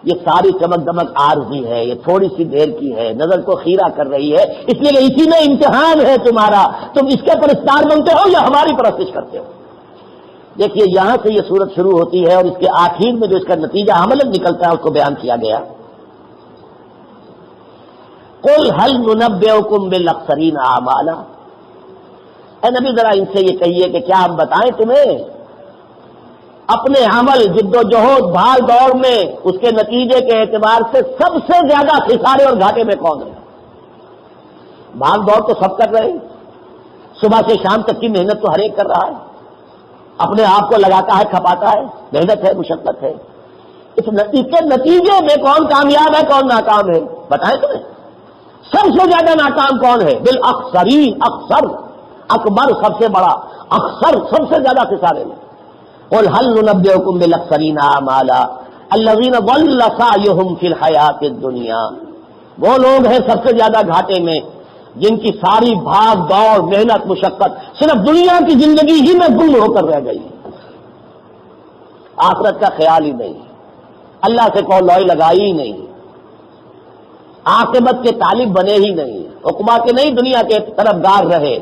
یہ ساری چمک دمک عارضی ہے، یہ تھوڑی سی دیر کی ہے، نظر کو خیرہ کر رہی ہے. اس لیے کہ اسی میں امتحان ہے تمہارا، تم اس کے پرستار بنتے ہو یا ہماری پرستش کرتے ہو. دیکھیے یہاں سے یہ صورت شروع ہوتی ہے اور اس کے آخر میں جو اس کا نتیجہ عملاً نکلتا ہے اس کو بیان کیا گیا. قُلْ هَلْ نُنَبِّئُكُم بِالْأَخْسَرِينَ أَعْمَالًا، اے نبی ذرا ان سے یہ کہیے کہ کیا ہم بتائیں تمہیں اپنے عمل، جد و جہد، بھاگ دوڑ میں اس کے نتیجے کے اعتبار سے سب سے زیادہ خسارے اور گھاٹے میں کون ہے؟ بھاگ دوڑ تو سب کر رہے ہیں، صبح سے شام تک کی محنت تو ہر ایک کر رہا ہے، اپنے آپ کو لگاتا ہے، کھپاتا ہے، محنت ہے، مشقت ہے. اس کے نتیجے میں کون کامیاب ہے کون ناکام ہے؟ بتائیں تمہیں سب سے زیادہ ناکام کون ہے؟ بالاخسرین، اکثر، اکبر سب سے بڑا، اکثر سب سے زیادہ خسارے میں. قل هل ننبئكم بالاخسرین اعمالا الذین ضل سعیهم فی الحیاۃ الدنیا، وہ لوگ ہیں سب سے زیادہ گھاٹے میں جن کی ساری بھاگ دوڑ، محنت، مشقت صرف دنیا کی زندگی ہی میں گم ہو کر رہ گئی، آخرت کا خیال ہی نہیں، اللہ سے کوئی لوئی لگائی ہی نہیں، عاقبت کے طالب بنے ہی نہیں، عقبہ کے نہیں دنیا کے طرفدار رہے،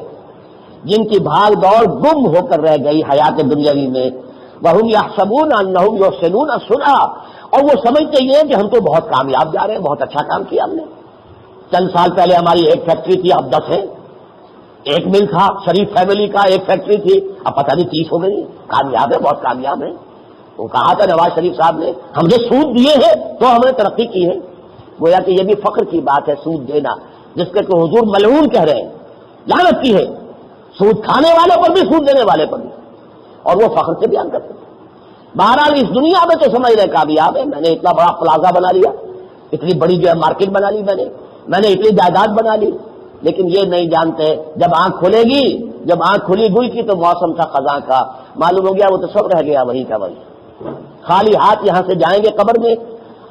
جن کی بھاگ دوڑ گم ہو کر رہ گئی حیات دنیاوی میں. وَهُمْ يَحْسَبُونَ أَنَّهُمْ يُحْسِنُونَ صُنْعًا، اور وہ سمجھتے یہ ہیں کہ ہم تو بہت کامیاب جا رہے ہیں، بہت اچھا کام کیا ہم نے. چند سال پہلے ہماری ایک فیکٹری تھی، اب 10 ہے. ایک مل تھا شریف فیملی کا، ایک فیکٹری تھی، اب پتہ نہیں 30 ہو گئی. کامیاب ہے، بہت کامیاب ہے. وہ کہا تھا نواز شریف صاحب نے، ہم نے سود دیے ہیں تو ہم نے ترقی کی ہے. گویا کہ یہ بھی فخر کی بات ہے سود دینا، جس کے کہ حضور ملعون کہہ رہے ہیں، لعنت کی ہے سود کھانے والے پر بھی، سود دینے والے پر بھی، اور وہ فخر سے بیان کرتے ہیں. بہرحال اس دنیا میں تو سمجھ رہے کامیاب ہے، میں نے اتنا بڑا پلازا بنا لیا، اتنی بڑی جو ہے مارکیٹ بنا لی، میں نے اتنی جائیداد بنا لی. لیکن یہ نہیں جانتے جب آنکھ کھلے گی، جب آنکھ کھلی ہوئی تھی تو موسم تھا خزاں کا، معلوم ہو گیا وہ تو سب رہ گیا وہی کا وہی. خالی ہاتھ یہاں سے جائیں گے قبر میں،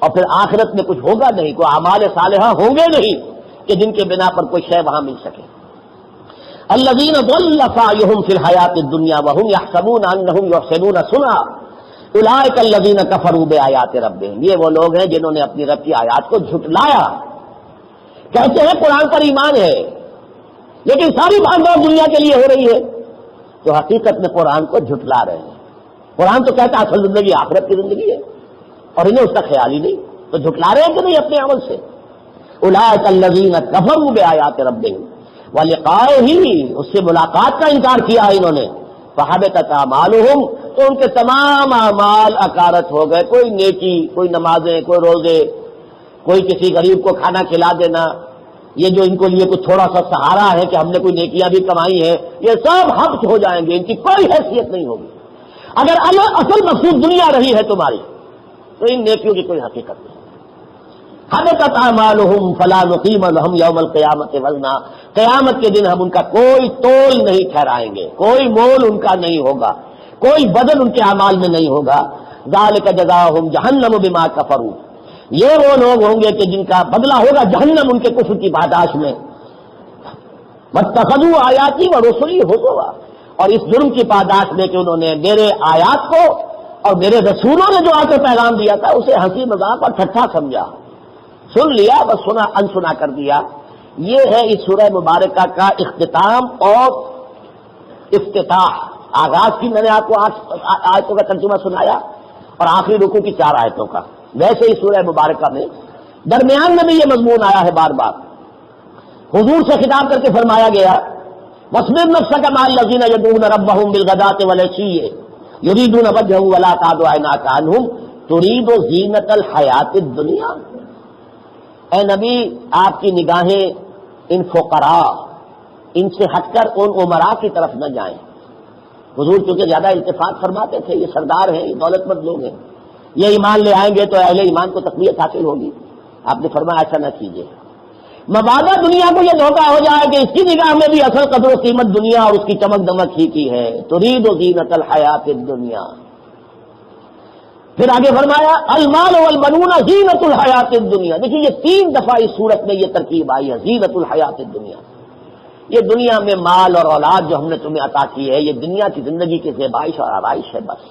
اور پھر آخرت میں کچھ ہوگا نہیں، کوئی اعمال صالحہ ہوں گے نہیں کہ جن کے بنا پر کوئی شے وہاں مل سکے. الذین ضل سعیہم فی الحیاۃ الدنیا وہم یحسبون انہم یحسنون صنعا اولئک الذین کفروا بآیات ربہم، یہ وہ لوگ ہیں جنہوں نے اپنی رب کی آیات کو جھٹلایا. کہتے ہیں قرآن پر ایمان ہے لیکن ساری بھاگ دوڑ دنیا کے لیے ہو رہی ہے، تو حقیقت میں قرآن کو جھٹلا رہے ہیں. قرآن تو کہتا ہے اصل زندگی آخرت کی زندگی ہے اور انہیں اس کا خیال ہی نہیں، تو جھٹلا رہے ہیں کہ نہیں اپنے عمل سے. اولئک الذین کفروا بآیات ربہم ولقائہ، اس سے ملاقات کا انکار کیا ہے انہوں نے. فحبطت اعمالہم، تو ان کے تمام اعمال اکارت ہو گئے. کوئی نیکی، کوئی نمازیں، کوئی روزے، کوئی کسی غریب کو کھانا کھلا دینا، یہ جو ان کو لیے کچھ تھوڑا سا سہارا ہے کہ ہم نے کوئی نیکیاں بھی کمائی ہیں، یہ سب حبط ہو جائیں گے، ان کی کوئی حیثیت نہیں ہوگی. اگر اصل مقصود دنیا رہی ہے تمہاری تو ان نیکیوں کی کوئی حقیقت نہیں. حبطت اعمالہم فلا نقیم لہم یوم القیامۃ وزنا، قیامت کے دن ہم ان کا کوئی تول نہیں ٹھہرائیں گے، کوئی مول ان کا نہیں ہوگا، کوئی بدل ان کے اعمال میں نہیں ہوگا. ذالک جزاؤہم جہنم بما کفروا، یہ وہ لوگ ہوں گے کہ جن کا بدلہ ہوگا جہنم ان کے کفر کی پاداش میں. واتخذوا آیاتی ورسلی ہزوا، اور اس جرم کی پاداش میں کہ انہوں نے میرے آیات کو اور میرے رسولوں نے جو آ کے پیغام دیا تھا اسے ہنسی مذاق اور ٹھٹھا سمجھا. سن لیا بس، سنا انسنا کر دیا. یہ ہے اس سورہ مبارکہ کا اختتام اور افتتاح. آغاز کی میں نے آپ کو 8 آیتوں کا ترجمہ سنایا اور آخری رکوع کی 4 آیتوں کا. ویسے ہی سورہ مبارکہ میں درمیان میں بھی یہ مضمون آیا ہے بار بار. حضور سے خطاب کر کے فرمایا گیا وَاصْبِرْ نَفْسَكَ مَعَ الَّذِينَ يَدْعُونَ رَبَّهُمْ بِالْغَدَاةِ وَالْعَشِيِّ یریدون وجہہ ولا تعد عیناک عنہم ترید زینت الحیات الدنیا. اے نبی آپ کی نگاہیں ان فقراء، ان سے ہٹ کر ان امراء کی طرف نہ جائیں. حضور چونکہ زیادہ التفات فرماتے تھے، یہ سردار ہیں، یہ دولت مند لوگ ہیں، یہ ایمان لے آئیں گے تو اہل ایمان کو تقویت حاصل ہوگی. آپ نے فرمایا ایسا نہ کیجیے. مبادہ دنیا کو یہ دھوکہ ہو جائے کہ اس کی نگاہ میں بھی اصل قدر و قیمت دنیا اور اس کی چمک دمک ہی کی ہے. ترید زینت الحیات الدنیا. پھر آگے فرمایا المال والبنون زینت الحیات الدنیا. دیکھیے یہ 3 دفعہ اس صورت میں یہ ترکیب آئی ہے، زینت الحیات الدنیا. یہ دنیا میں مال اور اولاد جو ہم نے تمہیں عطا کی ہے، یہ دنیا کی زندگی کی زیبائش اور آرائش ہے بس.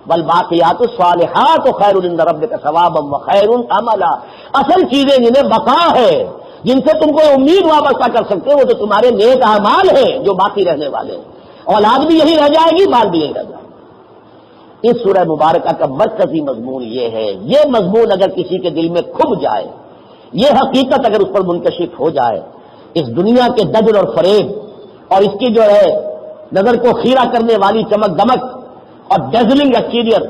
والباقیات الصالحات خیر عند ربک ثوابا وخیر عملا. اصل چیزیں جنہیں بقا ہے، جن سے تم کو امید وابستہ کر سکتے ہو، وہ تو تمہارے نیک اعمال ہیں جو باقی رہنے والے ہیں. اولاد بھی یہی رہ جائے گی، مال بھی یہی رہ جائے گا. اس سورہ مبارکہ کا مرکزی مضمون یہ ہے. یہ مضمون اگر کسی کے دل میں کھب جائے، یہ حقیقت اگر اس پر منکشف ہو جائے، اس دنیا کے دجل اور فریب اور اس کی جو ہے نظر کو خیرہ کرنے والی چمک دمک اور ڈیزلنگ ایکسٹیریئر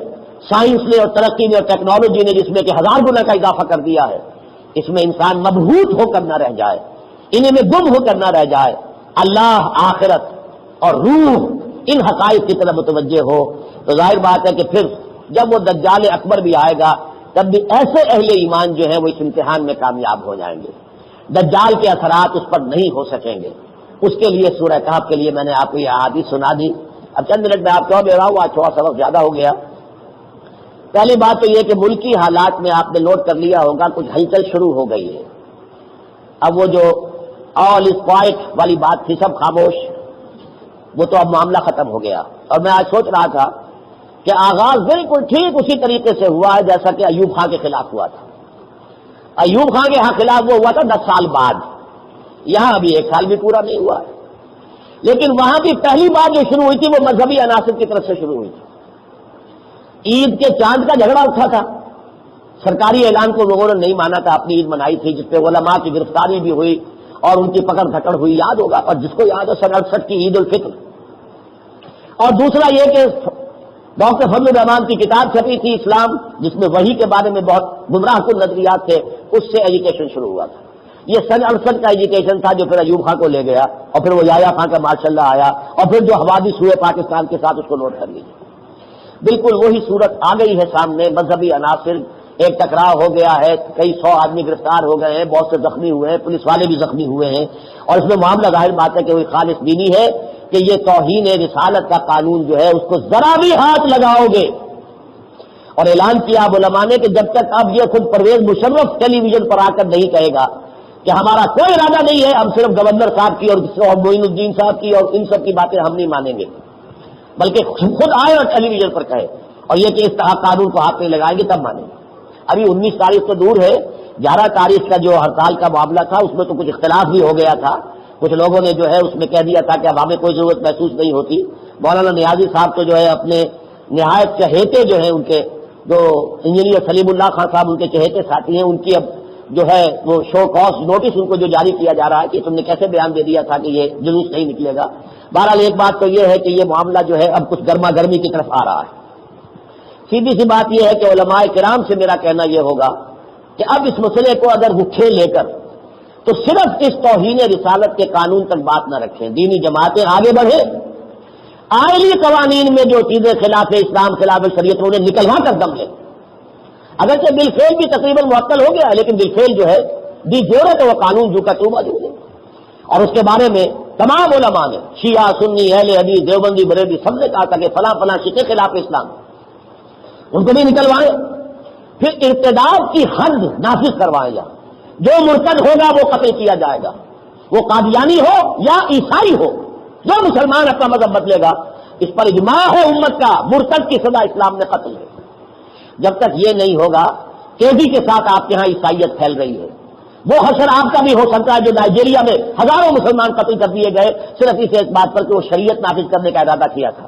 سائنس نے اور ترقی نے اور ٹیکنالوجی نے جس میں کہ 1000 گنا کا اضافہ کر دیا ہے، اس میں انسان مبہوت ہو کر نہ رہ جائے، انہیں میں گم ہو کر نہ رہ جائے، اللہ، آخرت اور روح ان حقائق کی طرف متوجہ ہو، تو ظاہر بات ہے کہ پھر جب وہ دجال اکبر بھی آئے گا تب بھی ایسے اہل ایمان جو ہیں وہ اس امتحان میں کامیاب ہو جائیں گے. دجال کے اثرات اس پر نہیں ہو سکیں گے. اس کے لیے سورہ کہف کے لیے میں نے آپ کو یہ احادیث سنا دی. اب چند منٹ میں آپ کو دے رہا ہوں، آج تھوڑا سبق زیادہ ہو گیا. پہلی بات تو یہ کہ ملکی حالات میں آپ نے نوٹ کر لیا ہوگا کچھ ہلچل شروع ہو گئی ہے. اب وہ جو آل از کوائٹ والی بات تھی، سب خاموش، وہ تو اب معاملہ ختم ہو گیا. اور میں آج سوچ رہا تھا کہ آغاز بالکل ٹھیک اسی طریقے سے ہوا ہے جیسا کہ ایوب خان کے خلاف ہوا تھا. ایوب خان کے خلاف وہ ہوا تھا 10 سال بعد، یہاں ابھی 1 سال بھی پورا نہیں ہوا ہے. لیکن وہاں کی پہلی بات جو شروع ہوئی تھی وہ مذہبی عناصر کی طرف سے شروع ہوئی تھی. عید کے چاند کا جھگڑا اٹھا تھا، سرکاری اعلان کو لوگوں نے نہیں مانا تھا، اپنی عید منائی تھی جس پہ علماء کی گرفتاری بھی ہوئی اور ان کی پکڑ دھکڑ ہوئی، یاد ہوگا. اور جس کو یاد ہے سن 68 کی عید الفطر. اور دوسرا یہ کہ ڈاکٹر فضل الرحمان کی کتاب چھپی تھی اسلام، جس میں وحی کے بارے میں بہت گمراہ کن نظریات تھے، اس سے ایجوکیشن شروع ہوا تھا. یہ سن 68 کا ایجوکیشن تھا جو پھر ایوب خان کو لے گیا اور پھر وہ یحییٰ خان کا ماشاءاللہ آیا اور پھر جو حوادث ہوئے پاکستان کے ساتھ اس کو نوٹ کر لیجیے. بالکل وہی صورت آ گئی ہے سامنے. مذہبی عناصر، ایک ٹکراؤ ہو گیا ہے، کئی 100 آدمی گرفتار ہو گئے ہیں، بہت سے زخمی ہوئے ہیں، پولیس والے بھی زخمی ہوئے ہیں. اور اس میں معاملہ ظاہر بات ہے کہ وہ خالص دینی ہے کہ یہ توہین رسالت کا قانون جو ہے اس کو ذرا بھی ہاتھ لگاؤ گے. اور اعلان کیا علماء نے کہ جب تک اب یہ خود پرویز مشرف ٹیلی ویژن پر آ کر نہیں کہے گا کہ ہمارا کوئی ارادہ نہیں ہے، ہم صرف گورنر صاحب کی اور معین الدین صاحب کی اور ان سب کی باتیں ہم نہیں مانیں گے، بلکہ خود آئے اور ٹیلی ویژن پر کہے اور یہ کہ اس طرح قانون کو ہاتھ نہیں لگائیں گے تب مانیں گے. ابھی 19 تاریخ تو دور ہے، 11 تاریخ کا جو ہڑتال کا معاملہ تھا اس میں تو کچھ اختلاف بھی ہو گیا تھا. کچھ لوگوں نے جو ہے اس میں کہہ دیا تھا کہ اب ہمیں کوئی ضرورت محسوس نہیں ہوتی. مولانا نیازی صاحب تو جو ہے اپنے نہایت چہیتے جو ہیں ان کے جو انجینئر سلیم اللہ خان صاحب ان کے چہیتے ساتھی ہیں، ان کی اب جو ہے وہ شو کاز نوٹس ان کو جو جاری کیا جا رہا ہے کہ تم نے کیسے بیان دے دیا تھا کہ یہ جلوس نہیں نکلے گا. بہرحال ایک بات تو یہ ہے کہ یہ معاملہ جو ہے اب کچھ گرما گرمی کی طرف آ رہا ہے. سیدھی سی بات یہ ہے کہ علماء کرام سے میرا کہنا یہ ہوگا کہ اب اس مسئلے کو اگر اٹھے لے کر تو صرف اس توہین رسالت کے قانون تک بات نہ رکھیں، دینی جماعتیں آگے بڑھیں، آئلی قوانین میں جو چیزیں خلاف اسلام خلاف شریعت انہیں نکلوا کر دم لیں. اگرچہ بالفعل بھی تقریباً معطل ہو گیا ہے لیکن بالفعل جو ہے دی جوڑے تو وہ قانون جو کا تو موجود ہے. اور اس کے بارے میں تمام علماء نے، شیعہ، سنی، اہل حدیث، دیوبندی، بریلوی، سب نے کہا تھا کہ فلاں فلاں شیعہ خلاف اسلام ان کو بھی نکلوائیں. پھر ارتداد کی حد نافذ کروائیں. جو مرتد ہوگا وہ قتل کیا جائے گا، وہ قادیانی ہو یا عیسائی ہو، جو مسلمان اپنا مذہب بدلے گا. اس پر اجماع ہے امت کا، مرتد کی سزا اسلام نے قتل ہے. جب تک یہ نہیں ہوگا، تیزی کے ساتھ آپ کے ہاں عیسائیت پھیل رہی ہے. وہ حشر آپ کا بھی ہو سکتا ہے جو نائجیریا میں ہزاروں مسلمان قتل کر دیے گئے صرف اس ایک بات پر کہ وہ شریعت نافذ کرنے کا ارادہ کیا تھا.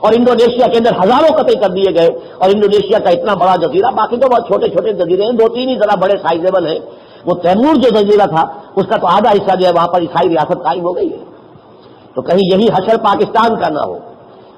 اور انڈونیشیا کے اندر ہزاروں قتل کر دیے گئے. اور انڈونیشیا کا اتنا بڑا جزیرہ، باقی تو بہت چھوٹے چھوٹے جزیرے ہیں، 2-3 ہی ذرا بڑے سائزیبل ہیں. وہ تیمور جو جزیرہ تھا اس کا تو آدھا حصہ جو ہے وہاں پر عیسائی ریاست قائم ہو گئی ہے. تو کہیں یہی حشر پاکستان کا نہ ہو.